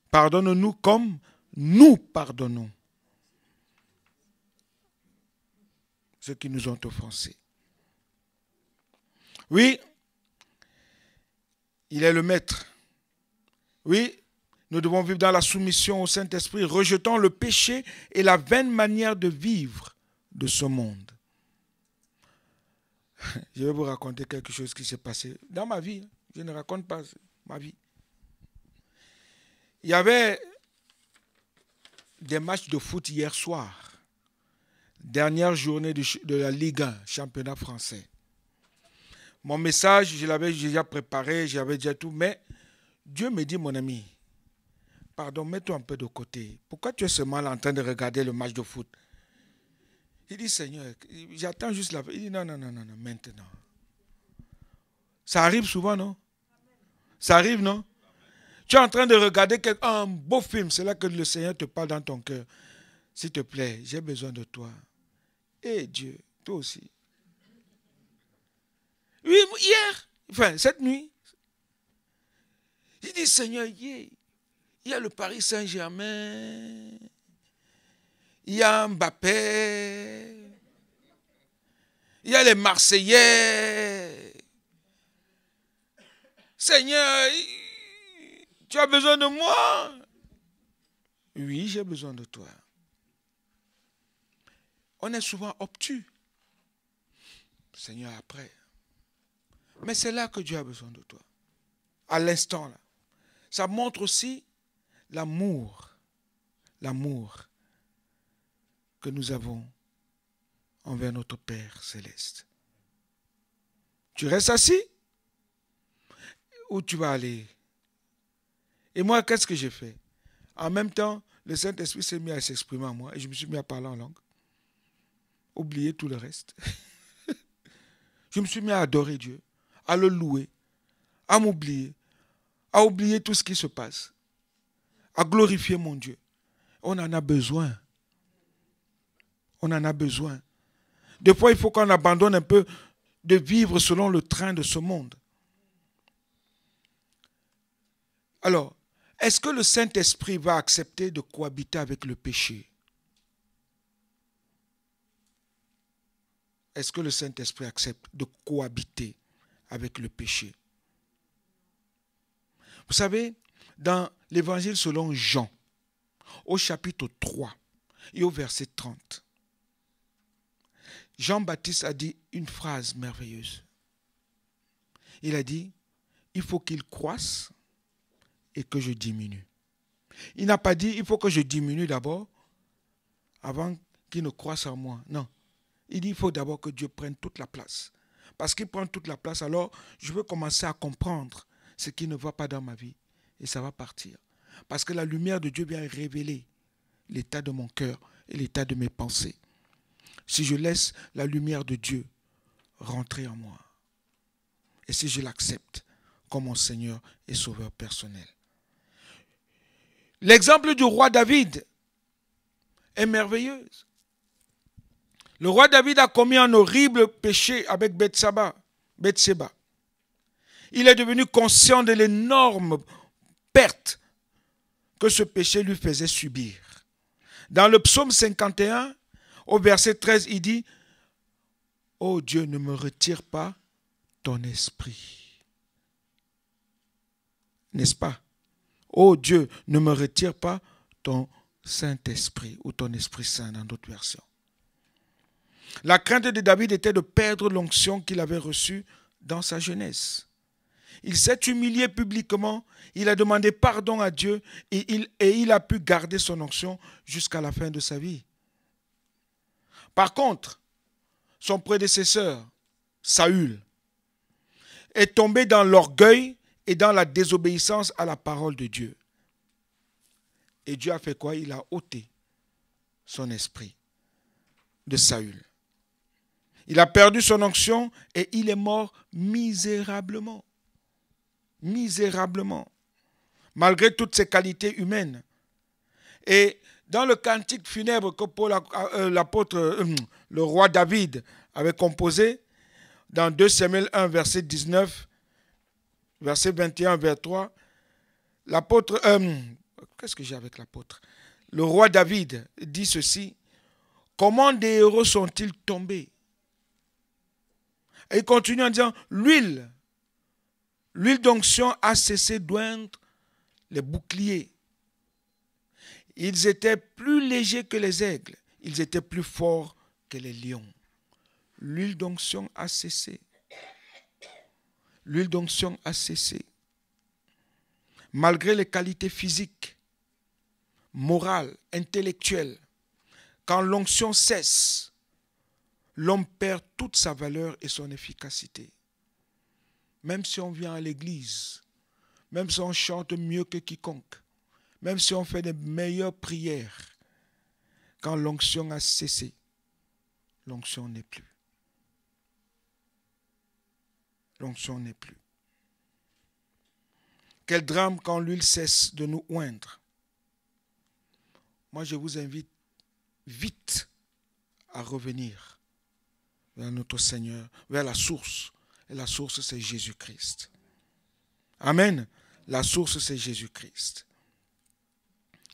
Pardonne-nous comme nous pardonnons ceux qui nous ont offensés. Oui, il est le maître. Oui, nous devons vivre dans la soumission au Saint-Esprit, rejetant le péché et la vaine manière de vivre de ce monde. Je vais vous raconter quelque chose qui s'est passé dans ma vie. Je ne raconte pas ma vie. Il y avait des matchs de foot hier soir. Dernière journée de la Ligue 1, championnat français. Mon message, je l'avais déjà préparé, j'avais déjà tout, mais Dieu me dit, mon ami, pardon, mets-toi un peu de côté. Pourquoi tu es seulement là en train de regarder le match de foot? Il dit, Seigneur, j'attends juste la... Il dit, non, maintenant. Ça arrive souvent, non? Ça arrive, non? Tu es en train de regarder un beau film, c'est là que le Seigneur te parle dans ton cœur. S'il te plaît, j'ai besoin de toi. Et Dieu, toi aussi. Oui, hier, enfin, cette nuit, il dit, Seigneur, il y a le Paris Saint-Germain, il y a Mbappé, il y a les Marseillais. Seigneur, tu as besoin de moi? Oui, j'ai besoin de toi. On est souvent obtus. Seigneur, après. Mais c'est là que Dieu a besoin de toi. À l'instant là. Ça montre aussi l'amour que nous avons envers notre Père céleste. Tu restes assis ou tu vas aller? Et moi, qu'est-ce que j'ai fait? En même temps, le Saint-Esprit s'est mis à s'exprimer en moi et je me suis mis à parler en langue. Oublier tout le reste. Je me suis mis à adorer Dieu, à le louer, à m'oublier, à oublier tout ce qui se passe, à glorifier mon Dieu. On en a besoin. On en a besoin. Des fois, il faut qu'on abandonne un peu de vivre selon le train de ce monde. Alors, est-ce que le Saint-Esprit va accepter de cohabiter avec le péché? Est-ce que le Saint-Esprit accepte de cohabiter avec le péché? Vous savez, dans l'Évangile selon Jean, au chapitre 3 et au verset 30, Jean-Baptiste a dit une phrase merveilleuse. Il a dit, il faut qu'il croisse et que je diminue. Il n'a pas dit, il faut que je diminue d'abord avant qu'il ne croisse en moi. Non. Il dit, il faut d'abord que Dieu prenne toute la place. Parce qu'il prend toute la place, alors je veux commencer à comprendre ce qui ne va pas dans ma vie. Et ça va partir. Parce que la lumière de Dieu vient révéler l'état de mon cœur et l'état de mes pensées. Si je laisse la lumière de Dieu rentrer en moi, et si je l'accepte comme mon Seigneur et Sauveur personnel. L'exemple du roi David est merveilleux. Le roi David a commis un horrible péché avec Bathsheba. Il est devenu conscient de l'énorme perte que ce péché lui faisait subir. Dans le psaume 51, au verset 13, il dit « Ô Dieu, ne me retire pas ton esprit. » N'est-ce pas? « Ô Dieu, ne me retire pas ton Saint-Esprit » ou ton Esprit Saint dans d'autres versions. La crainte de David était de perdre l'onction qu'il avait reçue dans sa jeunesse. Il s'est humilié publiquement, il a demandé pardon à Dieu et il a pu garder son onction jusqu'à la fin de sa vie. Par contre, son prédécesseur, Saül, est tombé dans l'orgueil et dans la désobéissance à la parole de Dieu. Et Dieu a fait quoi? Il a ôté son esprit de Saül. Il a perdu son onction et il est mort misérablement. Misérablement. Malgré toutes ses qualités humaines. Et dans le cantique funèbre que le roi David avait composé, dans 2 Samuel 1, verset 19, verset 21, verset 3, l'apôtre, qu'est-ce que j'ai avec l'apôtre? Le roi David dit ceci: comment des héros sont-ils tombés? Et il continue en disant, l'huile d'onction a cessé d'oindre les boucliers. Ils étaient plus légers que les aigles, ils étaient plus forts que les lions. L'huile d'onction a cessé. L'huile d'onction a cessé. Malgré les qualités physiques, morales, intellectuelles, quand l'onction cesse, l'homme perd toute sa valeur et son efficacité. Même si on vient à l'église, même si on chante mieux que quiconque, même si on fait des meilleures prières, quand l'onction a cessé, l'onction n'est plus. L'onction n'est plus. Quel drame quand l'huile cesse de nous oindre. Moi, je vous invite vite à revenir vers notre Seigneur, vers la source. Et la source, c'est Jésus-Christ. Amen. La source, c'est Jésus-Christ.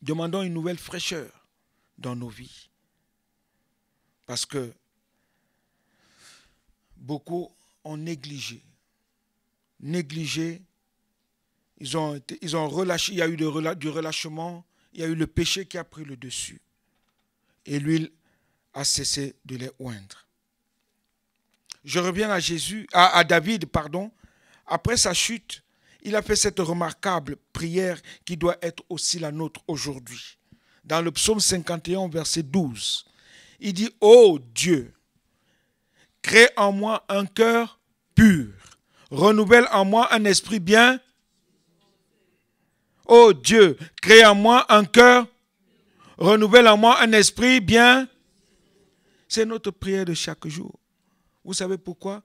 Demandons une nouvelle fraîcheur dans nos vies. Parce que beaucoup ont négligé. Ils ont relâché, il y a eu du relâchement, il y a eu le péché qui a pris le dessus. Et l'huile a cessé de les oindre. Je reviens à David, pardon. Après sa chute, il a fait cette remarquable prière qui doit être aussi la nôtre aujourd'hui. Dans le psaume 51, verset 12, il dit « Ô Dieu, crée en moi un cœur pur, renouvelle en moi un esprit bien. Ô Dieu, crée en moi un cœur, renouvelle en moi un esprit bien. » C'est notre prière de chaque jour. Vous savez pourquoi?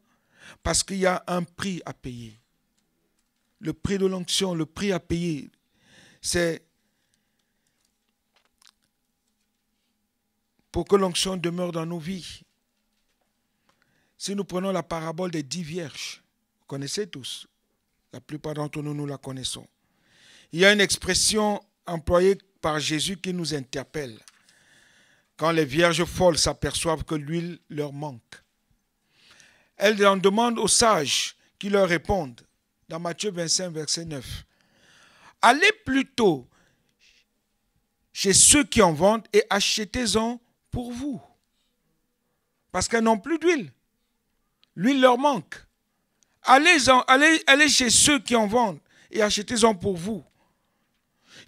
Parce qu'il y a un prix à payer. Le prix de l'onction, le prix à payer, c'est pour que l'onction demeure dans nos vies. Si nous prenons la parabole des 10 vierges, vous connaissez tous, la plupart d'entre nous, nous la connaissons. Il y a une expression employée par Jésus qui nous interpelle. Quand les vierges folles s'aperçoivent que l'huile leur manque, elles en demandent aux sages qui leur répondent, dans Matthieu 25, verset 9. Allez plutôt chez ceux qui en vendent et achetez-en pour vous. Parce qu'elles n'ont plus d'huile. L'huile leur manque. Allez chez ceux qui en vendent et achetez-en pour vous.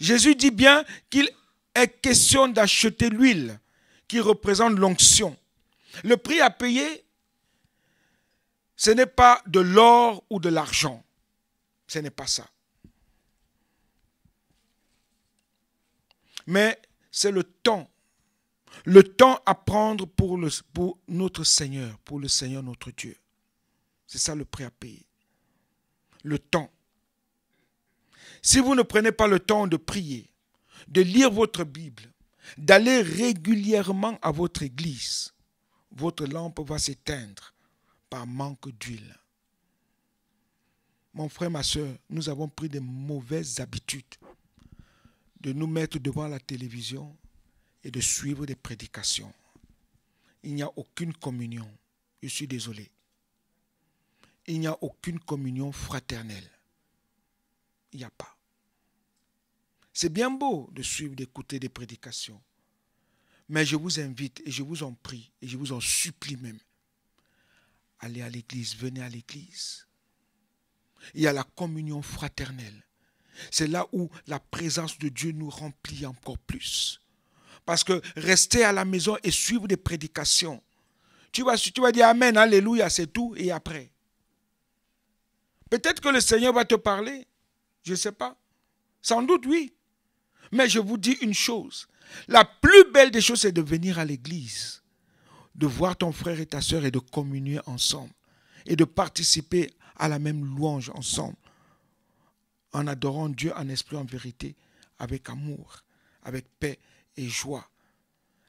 Jésus dit bien qu'il est question d'acheter l'huile qui représente l'onction. Le prix à payer, ce n'est pas de l'or ou de l'argent. Ce n'est pas ça. Mais c'est le temps. Le temps à prendre pour notre Seigneur, pour le Seigneur notre Dieu. C'est ça le prix à payer. Le temps. Si vous ne prenez pas le temps de prier, de lire votre Bible, d'aller régulièrement à votre église, votre lampe va s'éteindre par manque d'huile. Mon frère, ma soeur, nous avons pris de mauvaises habitudes de nous mettre devant la télévision et de suivre des prédications. Il n'y a aucune communion. Je suis désolé. Il n'y a aucune communion fraternelle. Il n'y a pas. C'est bien beau de suivre, d'écouter des prédications. Mais je vous invite et je vous en prie et je vous en supplie même. Allez à l'église, venez à l'église. Il y a la communion fraternelle. C'est là où la présence de Dieu nous remplit encore plus. Parce que rester à la maison et suivre des prédications, tu vas dire Amen, Alléluia, c'est tout, et après. Peut-être que le Seigneur va te parler, je ne sais pas. Sans doute, oui. Mais je vous dis une chose, la plus belle des choses, c'est de venir à l'église, de voir ton frère et ta soeur et de communier ensemble, et de participer à la même louange ensemble, en adorant Dieu en esprit, en vérité, avec amour, avec paix et joie.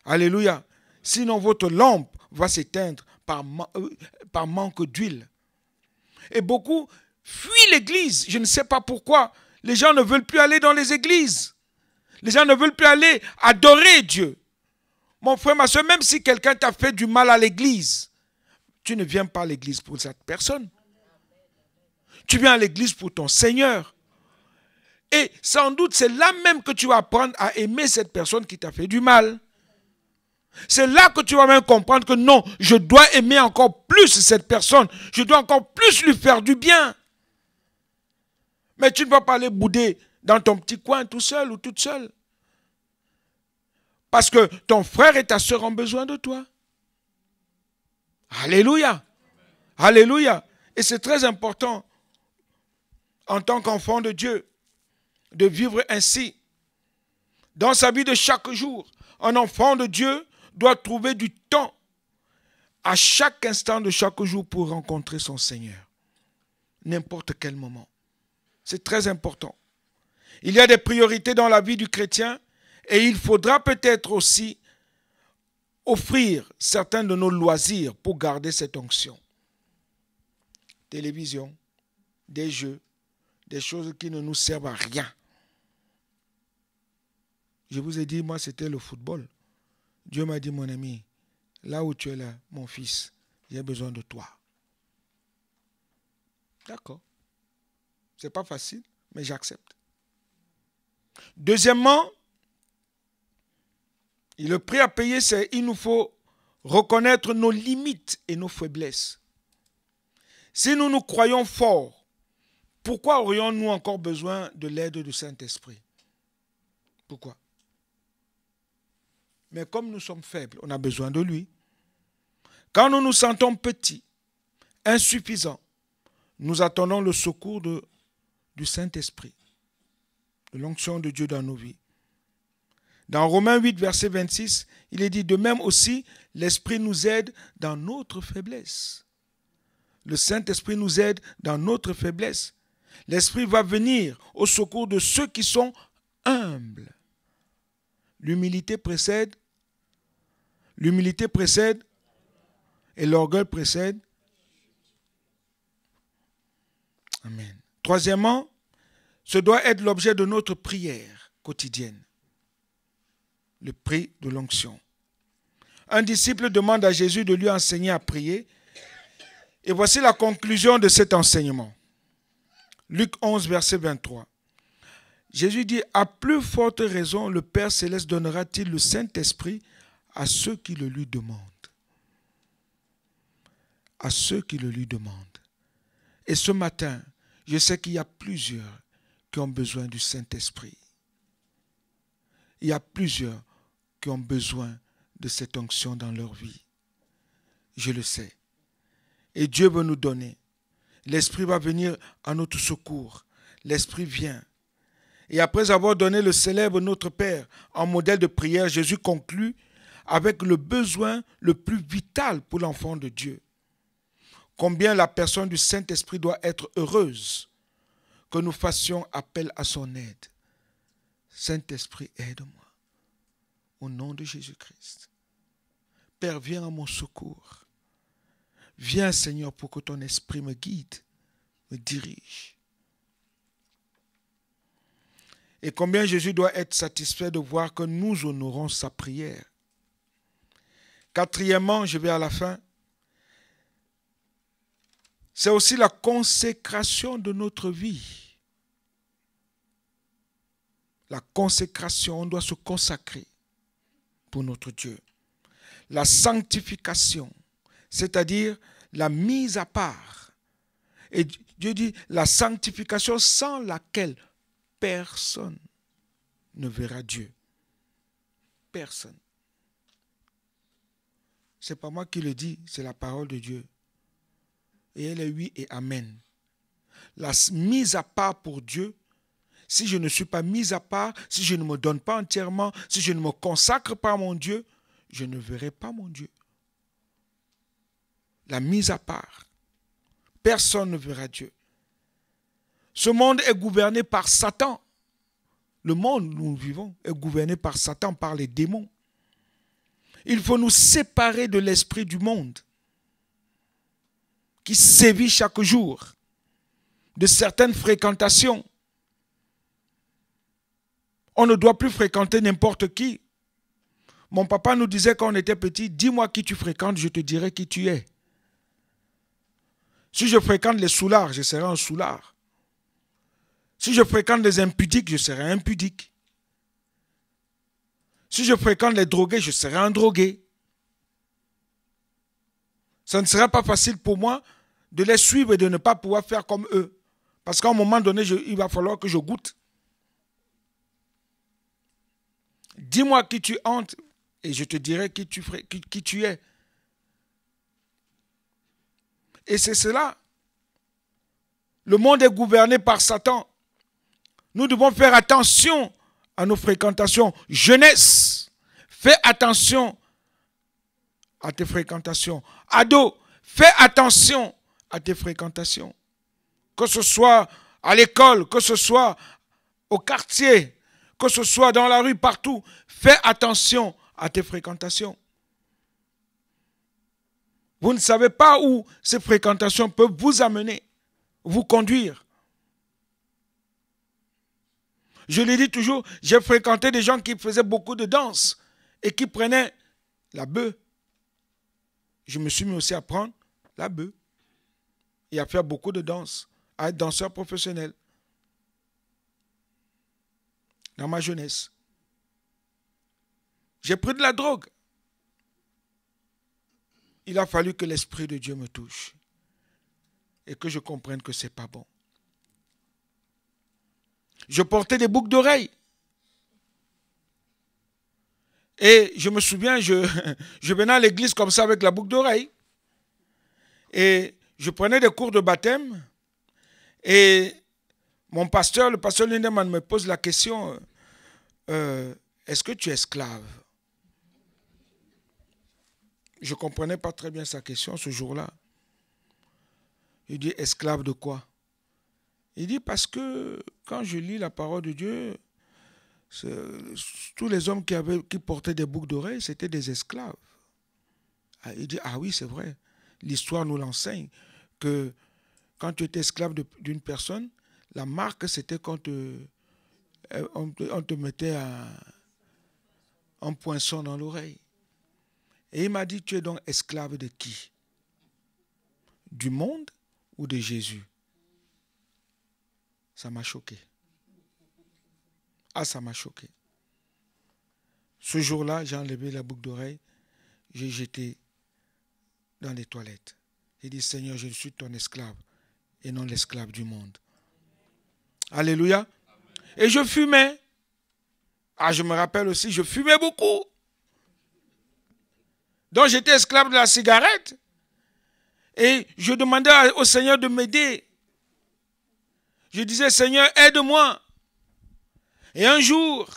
Alléluia. Sinon, votre lampe va s'éteindre par manque d'huile. Et beaucoup fuient l'église. Je ne sais pas pourquoi. Les gens ne veulent plus aller dans les églises. Les gens ne veulent plus aller adorer Dieu. Mon frère, ma soeur, même si quelqu'un t'a fait du mal à l'église, tu ne viens pas à l'église pour cette personne. Tu viens à l'église pour ton Seigneur. Et sans doute, c'est là même que tu vas apprendre à aimer cette personne qui t'a fait du mal. C'est là que tu vas même comprendre que non, je dois aimer encore plus cette personne. Je dois encore plus lui faire du bien. Mais tu ne vas pas aller bouder dans ton petit coin tout seul ou toute seule. Parce que ton frère et ta soeur ont besoin de toi. Alléluia. Alléluia. Et c'est très important en tant qu'enfant de Dieu de vivre ainsi. Dans sa vie de chaque jour, un enfant de Dieu doit trouver du temps à chaque instant de chaque jour pour rencontrer son Seigneur. N'importe quel moment. C'est très important. Il y a des priorités dans la vie du chrétien et il faudra peut-être aussi offrir certains de nos loisirs pour garder cette onction. Télévision, des jeux, des choses qui ne nous servent à rien. Je vous ai dit, moi, c'était le football. Dieu m'a dit, mon ami, là où tu es là, mon fils, j'ai besoin de toi. D'accord. Ce n'est pas facile, mais j'accepte. Deuxièmement, le prix à payer, c'est qu'il nous faut reconnaître nos limites et nos faiblesses. Si nous nous croyons forts, pourquoi aurions-nous encore besoin de l'aide du Saint-Esprit? Pourquoi? Mais comme nous sommes faibles, on a besoin de lui. Quand nous nous sentons petits, insuffisants, nous attendons le secours du Saint-Esprit, de l'onction de Dieu dans nos vies. Dans Romains 8, verset 26, il est dit, de même aussi, l'Esprit nous aide dans notre faiblesse. Le Saint-Esprit nous aide dans notre faiblesse. L'Esprit va venir au secours de ceux qui sont humbles. L'humilité précède et l'orgueil précède. Amen. Troisièmement, ce doit être l'objet de notre prière quotidienne. Le prix de l'onction. Un disciple demande à Jésus de lui enseigner à prier. Et voici la conclusion de cet enseignement. Luc 11, verset 23. Jésus dit, à plus forte raison, le Père Céleste donnera-t-il le Saint-Esprit à ceux qui le lui demandent. À ceux qui le lui demandent. Et ce matin, je sais qu'il y a plusieurs qui ont besoin du Saint-Esprit. Il y a plusieurs qui ont besoin de cette onction dans leur vie. Je le sais. Et Dieu veut nous donner. L'Esprit va venir à notre secours. L'Esprit vient. Et après avoir donné le célèbre Notre Père en modèle de prière, Jésus conclut avec le besoin le plus vital pour l'enfant de Dieu. Combien la personne du Saint-Esprit doit être heureuse que nous fassions appel à son aide. Saint-Esprit, aide-moi. Au nom de Jésus-Christ. Père, viens à mon secours. Viens, Seigneur, pour que ton esprit me guide, me dirige. Et combien Jésus doit être satisfait de voir que nous honorons sa prière. Quatrièmement, je vais à la fin, c'est aussi la consécration de notre vie. La consécration, on doit se consacrer pour notre Dieu. La sanctification, c'est-à-dire la mise à part. Et Dieu dit la sanctification sans laquelle personne ne verra Dieu. Personne. Ce n'est pas moi qui le dis, c'est la parole de Dieu. Et elle est oui et amen. La mise à part pour Dieu, si je ne suis pas mis à part, si je ne me donne pas entièrement, si je ne me consacre pas à mon Dieu, je ne verrai pas mon Dieu. La mise à part. Personne ne verra Dieu. Ce monde est gouverné par Satan. Le monde où nous vivons est gouverné par Satan, par les démons. Il faut nous séparer de l'esprit du monde qui sévit chaque jour, de certaines fréquentations. On ne doit plus fréquenter n'importe qui. Mon papa nous disait quand on était petit, dis-moi qui tu fréquentes, je te dirai qui tu es. Si je fréquente les soulards, je serai un soulard. Si je fréquente les impudiques, je serai impudique. Si je fréquente les drogués, je serai un drogué. Ça ne sera pas facile pour moi de les suivre et de ne pas pouvoir faire comme eux. Parce qu'à un moment donné, il va falloir que je goûte. Dis-moi qui tu entres et je te dirai qui tu es. Et c'est cela. Le monde est gouverné par Satan. Nous devons faire attention à nos fréquentations. Jeunesse, fais attention à tes fréquentations. Ado, fais attention à tes fréquentations. Que ce soit à l'école, que ce soit au quartier, que ce soit dans la rue, partout, fais attention à tes fréquentations. Vous ne savez pas où ces fréquentations peuvent vous amener, vous conduire. Je le dis toujours, j'ai fréquenté des gens qui faisaient beaucoup de danse et qui prenaient la bœuf. Je me suis mis aussi à prendre la bœuf et à faire beaucoup de danse, à être danseur professionnel dans ma jeunesse. J'ai pris de la drogue. Il a fallu que l'Esprit de Dieu me touche et que je comprenne que ce n'est pas bon. Je portais des boucles d'oreilles. Et je me souviens, je venais à l'église comme ça avec la boucle d'oreille. Et je prenais des cours de baptême. Et mon pasteur, le pasteur Lindemann, me pose la question, est-ce que tu es esclave? Je ne comprenais pas très bien sa question ce jour-là. Il dit, esclave de quoi? Il dit, parce que quand je lis la parole de Dieu, tous les hommes qui portaient des boucles d'oreilles, c'était des esclaves. Il dit, ah oui, c'est vrai. L'histoire nous l'enseigne que quand tu étais esclave d'une personne, la marque, c'était quand on te mettait un poinçon dans l'oreille. Et il m'a dit, tu es donc esclave de qui? Du monde ou de Jésus? Ça m'a choqué. Ah, ça m'a choqué. Ce jour-là, j'ai enlevé la boucle d'oreille, j'ai jeté dans les toilettes. J'ai dit, Seigneur, je suis ton esclave et non l'esclave du monde. Alléluia. Et je fumais. Ah, je me rappelle aussi, je fumais beaucoup. Donc j'étais esclave de la cigarette. Et je demandais au Seigneur de m'aider. Je disais, Seigneur, aide-moi. Et un jour,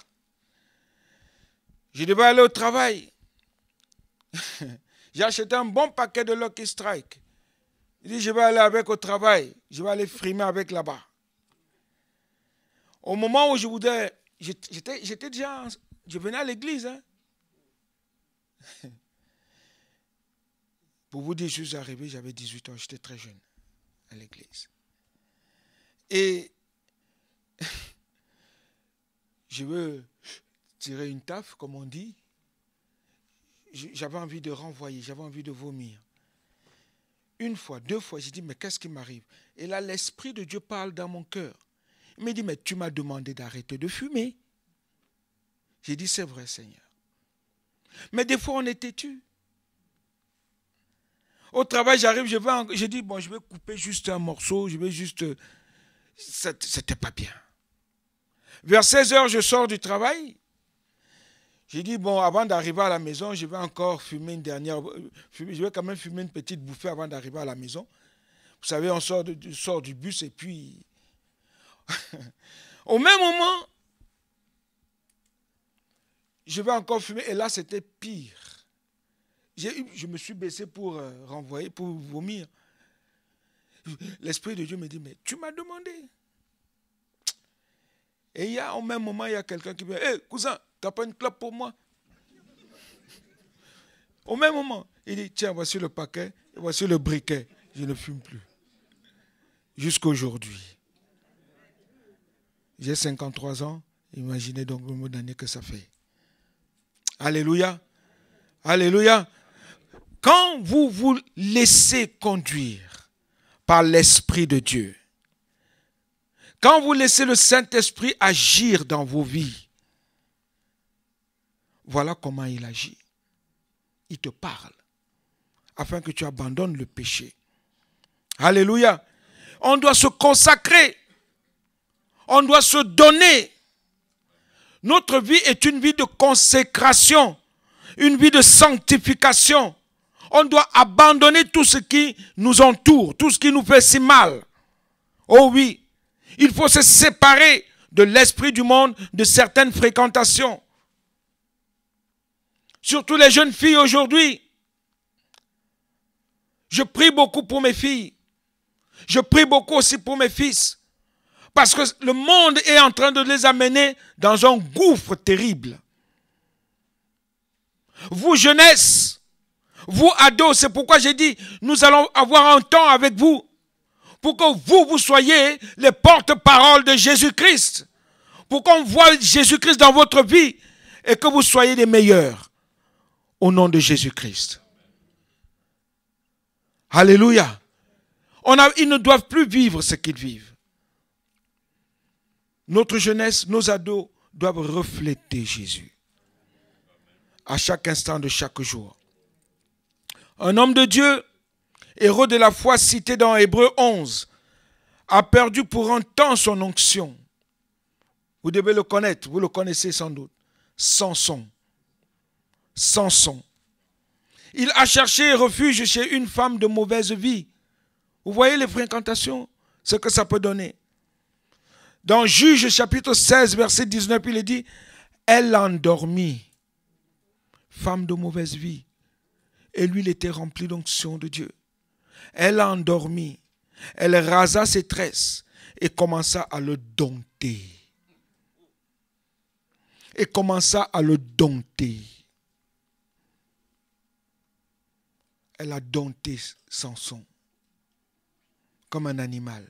je devais aller au travail. J'ai acheté un bon paquet de Lucky Strike. Il dit, je vais aller avec au travail. Je vais aller frimer avec là-bas. Au moment où je voudrais... J'étais déjà... Je venais à l'église. Hein. Pour vous dire, je suis arrivé, j'avais 18 ans. J'étais très jeune à l'église. Et je veux tirer une taffe, comme on dit. J'avais envie de renvoyer, j'avais envie de vomir. Une fois, deux fois, j'ai dit, mais qu'est-ce qui m'arrive? Et là, l'Esprit de Dieu parle dans mon cœur. Il me dit, mais tu m'as demandé d'arrêter de fumer. J'ai dit, c'est vrai, Seigneur. Mais des fois, on est têtu. Au travail, j'arrive, je dis, bon, je vais couper juste un morceau, je vais juste... C'était pas bien. Vers 16 heures, je sors du travail. J'ai dit, bon, avant d'arriver à la maison, je vais encore fumer une dernière... Je vais quand même fumer une petite bouffée avant d'arriver à la maison. Vous savez, on sort du bus et puis... Au même moment, je vais encore fumer. Et là, c'était pire. Je me suis baissé pour renvoyer, pour vomir. L'Esprit de Dieu me dit, mais tu m'as demandé. Et au même moment, il y a quelqu'un qui me dit, hé, cousin, tu n'as pas une clope pour moi? Au même moment, il dit, tiens, voici le paquet, et voici le briquet. Je ne fume plus. Jusqu'à aujourd'hui. J'ai 53 ans. Imaginez donc le nombre d'années que ça fait. Alléluia. Alléluia. Quand vous vous laissez conduire par l'Esprit de Dieu, quand vous laissez le Saint-Esprit agir dans vos vies, voilà comment il agit. Il te parle afin que tu abandonnes le péché. Alléluia. On doit se consacrer. On doit se donner. Notre vie est une vie de consécration, une vie de sanctification. On doit abandonner tout ce qui nous entoure, tout ce qui nous fait si mal. Oh oui, il faut se séparer de l'esprit du monde, de certaines fréquentations. Surtout les jeunes filles aujourd'hui. Je prie beaucoup pour mes filles. Je prie beaucoup aussi pour mes fils. Parce que le monde est en train de les amener dans un gouffre terrible. Vous, jeunesse, vous, ados, c'est pourquoi j'ai dit, nous allons avoir un temps avec vous pour que vous soyez les porte-paroles de Jésus-Christ. Pour qu'on voit Jésus-Christ dans votre vie et que vous soyez les meilleurs. Au nom de Jésus-Christ. Alléluia. Ils ne doivent plus vivre ce qu'ils vivent. Notre jeunesse, nos ados doivent refléter Jésus. À chaque instant de chaque jour. Un homme de Dieu, héros de la foi cité dans Hébreux 11, a perdu pour un temps son onction. Vous devez le connaître, vous le connaissez sans doute. Samson. Samson. Il a cherché refuge chez une femme de mauvaise vie. Vous voyez les fréquentations, ce que ça peut donner. Dans Juge chapitre 16, verset 19, il est dit, elle l'endormit, femme de mauvaise vie. Et lui, il était rempli d'onction de Dieu. Elle l'a endormi. Elle rasa ses tresses et commença à le dompter. Et commença à le dompter. Elle a dompté Samson comme un animal.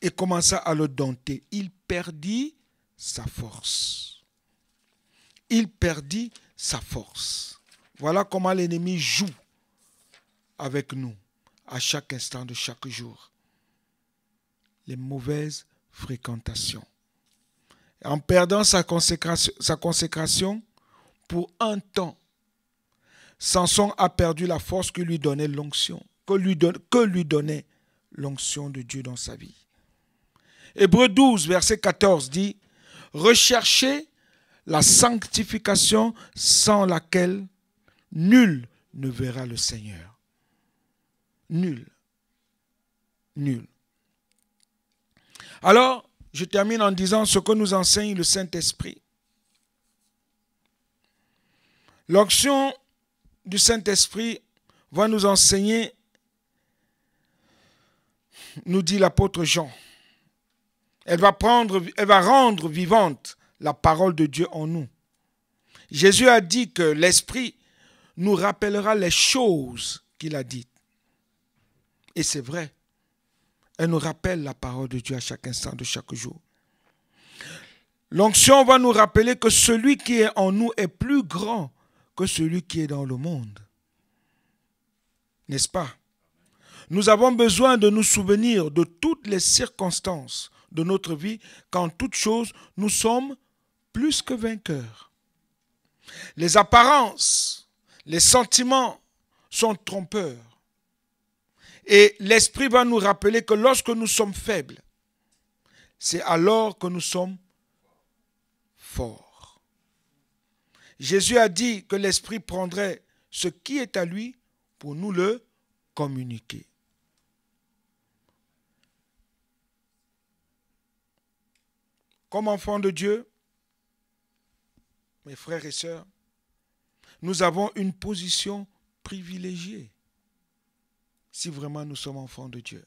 Et commença à le dompter. Il perdit sa force. Il perdit sa force. Voilà comment l'ennemi joue avec nous à chaque instant de chaque jour. Les mauvaises fréquentations. En perdant sa consécration pour un temps, Samson a perdu la force que lui donnait l'onction, que lui donnait l'onction de Dieu dans sa vie. Hébreux 12, verset 14 dit, « Recherchez la sanctification sans laquelle nul ne verra le Seigneur. » Nul. Nul. Alors, Je termine en disant ce que nous enseigne le Saint-Esprit. L'onction du Saint-Esprit va nous enseigner, nous dit l'apôtre Jean. Elle va rendre vivante la parole de Dieu en nous. Jésus a dit que l'Esprit nous rappellera les choses qu'il a dites. Et c'est vrai. Elle nous rappelle la parole de Dieu à chaque instant de chaque jour. L'onction va nous rappeler que celui qui est en nous est plus grand que celui qui est dans le monde. N'est-ce pas? Nous avons besoin de nous souvenir de toutes les circonstances de notre vie qu'en toute chose, nous sommes plus que vainqueurs. Les apparences, les sentiments sont trompeurs. Et l'Esprit va nous rappeler que lorsque nous sommes faibles, c'est alors que nous sommes forts. Jésus a dit que l'Esprit prendrait ce qui est à lui pour nous le communiquer. Comme enfants de Dieu, mes frères et sœurs, nous avons une position privilégiée si vraiment nous sommes enfants de Dieu.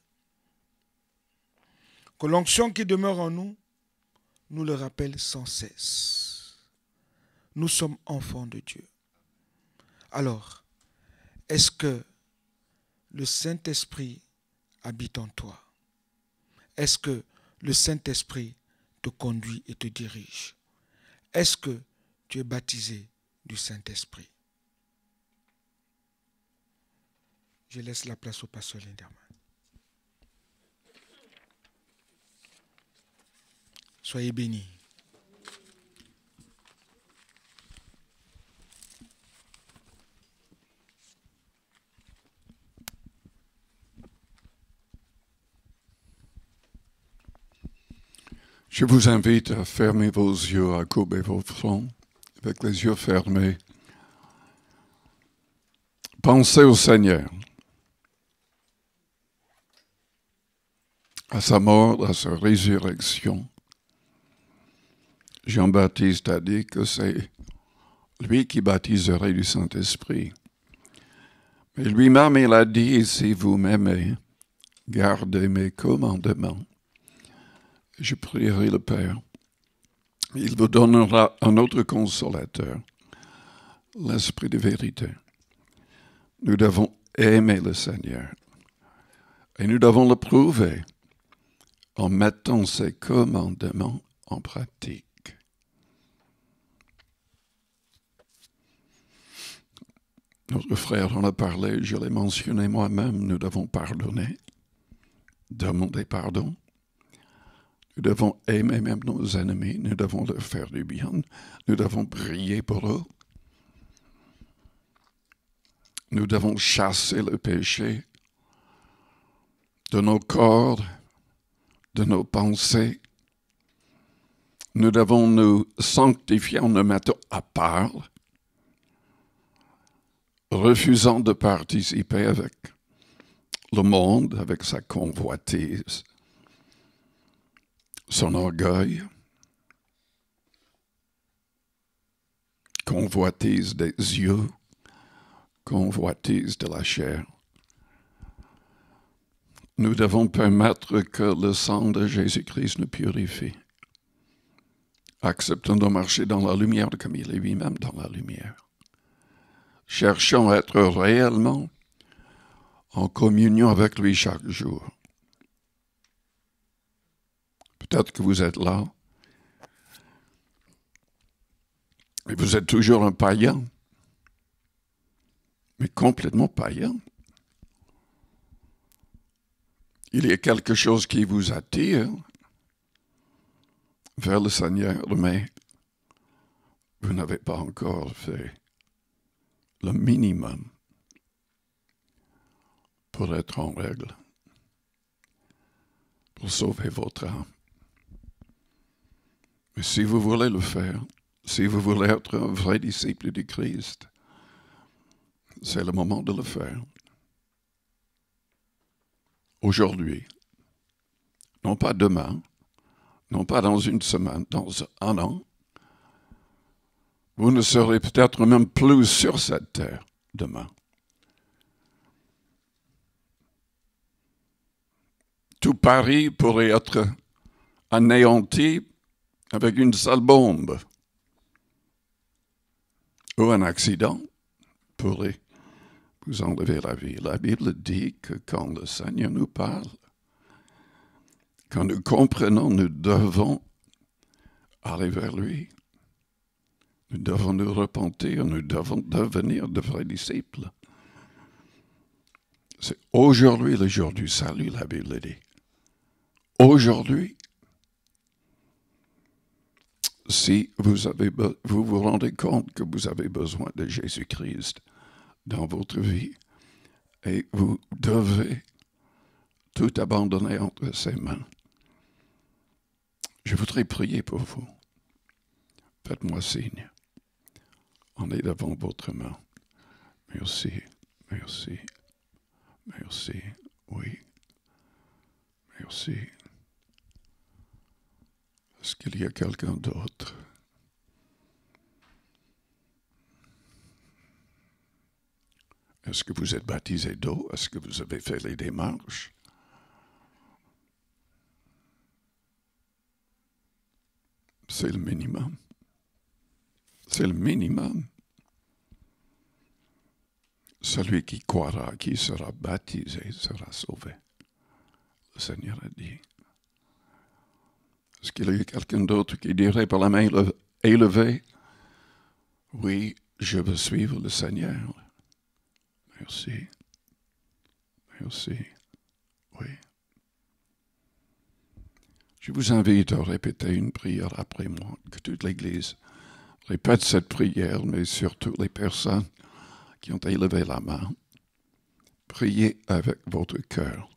Que l'onction qui demeure en nous nous le rappelle sans cesse. Nous sommes enfants de Dieu. Alors, est-ce que le Saint-Esprit habite en toi? Est-ce que le Saint-Esprit te conduit et te dirige? Est-ce que tu es baptisé du Saint-Esprit? Je laisse la place au pasteur Linderman. Soyez bénis. Je vous invite à fermer vos yeux, à courber vos fronts, avec les yeux fermés. Pensez au Seigneur, à sa mort, à sa résurrection. Jean-Baptiste a dit que c'est lui qui baptiserait du Saint-Esprit. Mais lui-même, il a dit, si vous m'aimez, gardez mes commandements. Je prierai le Père. Il vous donnera un autre consolateur, l'Esprit de vérité. Nous devons aimer le Seigneur. Et nous devons le prouver en mettant ses commandements en pratique. Notre frère en a parlé, je l'ai mentionné moi-même, nous devons pardonner, demander pardon. Nous devons aimer même nos ennemis, nous devons leur faire du bien, nous devons prier pour eux. Nous devons chasser le péché de nos corps, de nos pensées. Nous devons nous sanctifier en nous mettant à part, refusant de participer avec le monde, avec sa convoitise, son orgueil, convoitise des yeux, convoitise de la chair. Nous devons permettre que le sang de Jésus-Christ nous purifie. Acceptons de marcher dans la lumière comme il est lui-même dans la lumière. Cherchons à être réellement en communion avec lui chaque jour. Peut-être que vous êtes là, et vous êtes toujours un païen, mais complètement païen. Il y a quelque chose qui vous attire vers le Seigneur, mais vous n'avez pas encore fait le minimum pour être en règle, pour sauver votre âme. Mais si vous voulez le faire, si vous voulez être un vrai disciple du Christ, c'est le moment de le faire. Aujourd'hui, non pas demain, non pas dans une semaine, dans un an, vous ne serez peut-être même plus sur cette terre demain. Tout Paris pourrait être anéanti avec une seule bombe. Ou un accident pourrait vous enlever la vie. La Bible dit que quand le Seigneur nous parle, quand nous comprenons, nous devons aller vers lui. Nous devons nous repentir, nous devons devenir de vrais disciples. C'est aujourd'hui le jour du salut, la Bible dit. Aujourd'hui, si vous vous rendez compte que vous avez besoin de Jésus-Christ dans votre vie et vous devez tout abandonner entre ses mains, je voudrais prier pour vous. Faites-moi signe. On est devant votre main. Merci, merci, merci, oui, merci. Est-ce qu'il y a quelqu'un d'autre? Est-ce que vous êtes baptisé d'eau? Est-ce que vous avez fait les démarches? C'est le minimum. C'est le minimum. Celui qui croira, qui sera baptisé, sera sauvé. Le Seigneur a dit. Est-ce qu'il y a quelqu'un d'autre qui dirait par la main élevée, oui, je veux suivre le Seigneur. Merci. Merci. Oui. Je vous invite à répéter une prière après moi, que toute l'Église répète cette prière, mais surtout les personnes qui ont élevé la main. Priez avec votre cœur.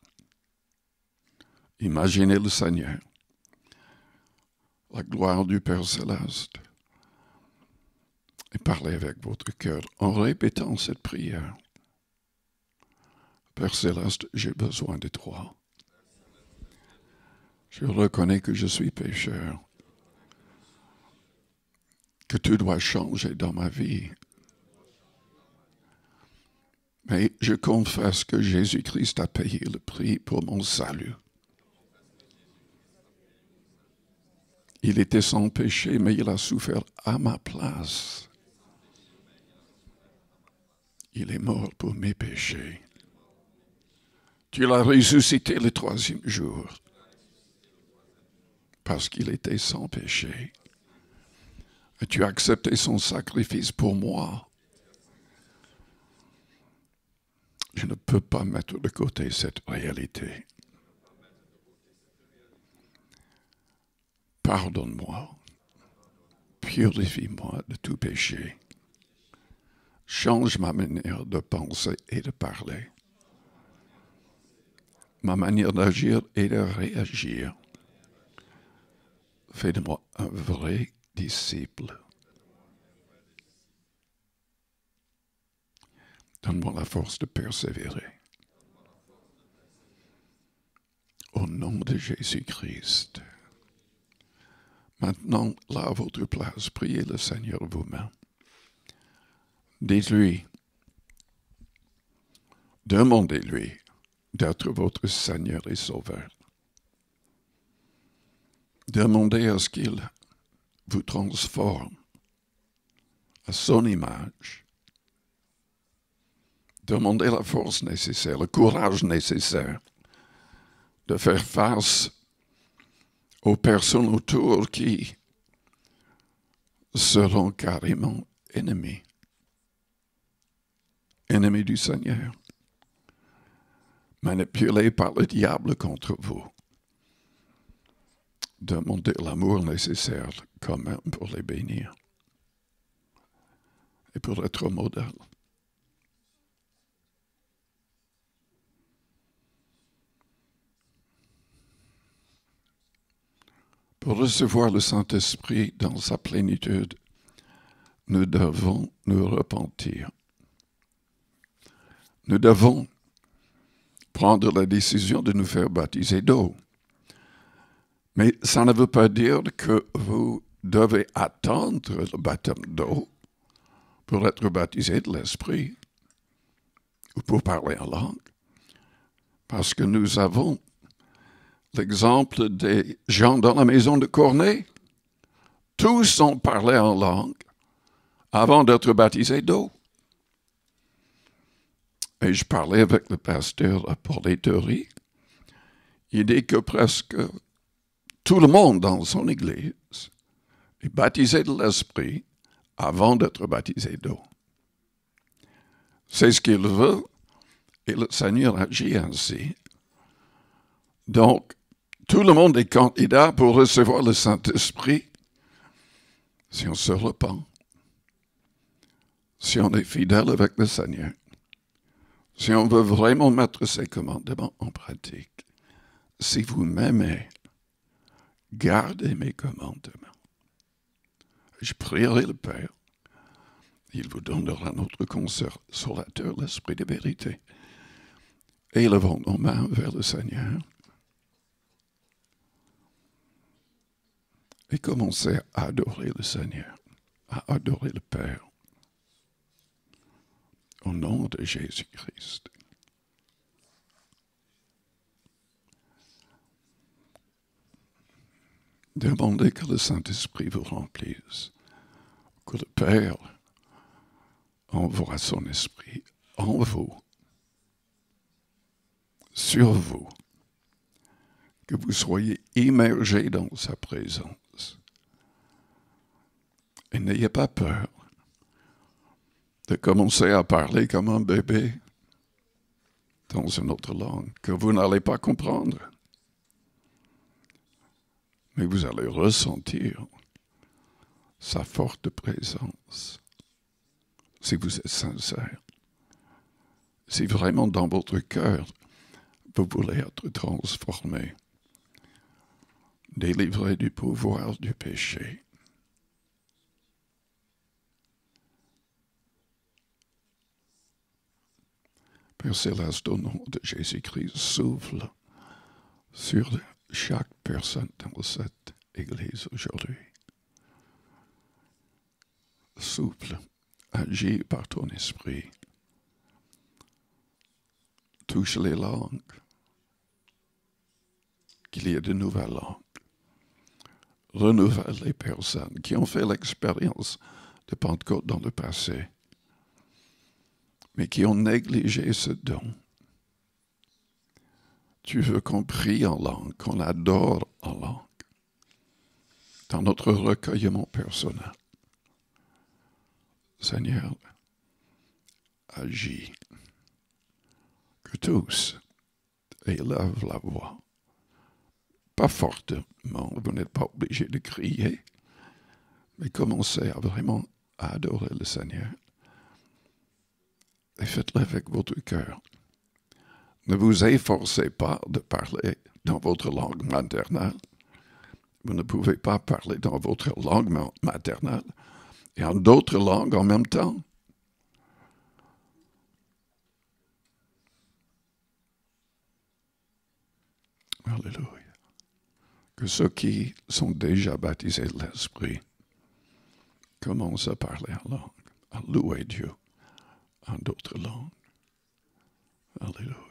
Imaginez le Seigneur, la gloire du Père Céleste, et parlez avec votre cœur en répétant cette prière. Père Céleste, j'ai besoin de toi. Je reconnais que je suis pécheur, que tout doit changer dans ma vie. Mais je confesse que Jésus-Christ a payé le prix pour mon salut. Il était sans péché, mais il a souffert à ma place. Il est mort pour mes péchés. Tu l'as ressuscité le 3e jour, parce qu'il était sans péché. Et tu as accepté son sacrifice pour moi. Je ne peux pas mettre de côté cette réalité. Pardonne-moi, purifie-moi de tout péché. Change ma manière de penser et de parler, ma manière d'agir et de réagir. Fais de moi un vrai disciple. Donne-moi la force de persévérer. Au nom de Jésus-Christ. Maintenant, là à votre place, priez le Seigneur vous-même. Dites-lui, demandez-lui d'être votre Seigneur et Sauveur. Demandez à ce qu'il vous transforme à son image. Demandez la force nécessaire, le courage nécessaire de faire face aux personnes autour qui seront carrément ennemis. Ennemis du Seigneur. Manipulés par le diable contre vous. Demandez l'amour nécessaire quand même pour les bénir. Et pour être modèle. Pour recevoir le Saint-Esprit dans sa plénitude, nous devons nous repentir. Nous devons prendre la décision de nous faire baptiser d'eau. Mais ça ne veut pas dire que vous devez attendre le baptême d'eau pour être baptisé de l'Esprit ou pour parler en langue. Parce que nous avons l'exemple des gens dans la maison de Corneille. Tous ont parlé en langue avant d'être baptisés d'eau. Et je parlais avec le pasteur pour les théories. Il dit que presque tout le monde dans son église est baptisé de l'Esprit avant d'être baptisé d'eau. C'est ce qu'il veut, et le Seigneur agit ainsi. Donc, tout le monde est candidat pour recevoir le Saint-Esprit si on se repent, si on est fidèle avec le Seigneur, si on veut vraiment mettre ses commandements en pratique. Si vous m'aimez, gardez mes commandements. Je prierai le Père. Il vous donnera notre consolateur, l'Esprit de vérité. Élevons nos mains vers le Seigneur. Et commencez à adorer le Seigneur, à adorer le Père. Au nom de Jésus-Christ. Demandez que le Saint-Esprit vous remplisse, que le Père envoie son Esprit en vous, sur vous, que vous soyez immergés dans sa présence. Et n'ayez pas peur de commencer à parler comme un bébé dans une autre langue que vous n'allez pas comprendre. Mais vous allez ressentir sa forte présence si vous êtes sincère. Si vraiment dans votre cœur, vous voulez être transformé, délivré du pouvoir du péché. Père Céleste, au nom de Jésus-Christ, souffle sur chaque personne dans cette Église aujourd'hui. Souffle, agis par ton esprit. Touche les langues. Qu'il y ait de nouvelles langues. Renouvelle les personnes qui ont fait l'expérience de Pentecôte dans le passé, mais qui ont négligé ce don. Tu veux qu'on prie en langue, qu'on adore en langue, dans notre recueillement personnel. Seigneur, agis. Que tous élèvent la voix. Pas fortement, vous n'êtes pas obligé de crier, mais commencez à vraiment adorer le Seigneur. Et faites-le avec votre cœur. Ne vous efforcez pas de parler dans votre langue maternelle. Vous ne pouvez pas parler dans votre langue maternelle et en d'autres langues en même temps. Alléluia. Que ceux qui sont déjà baptisés de l'Esprit commencent à parler en langue, à louer Dieu en d'autres langues. Alléluia.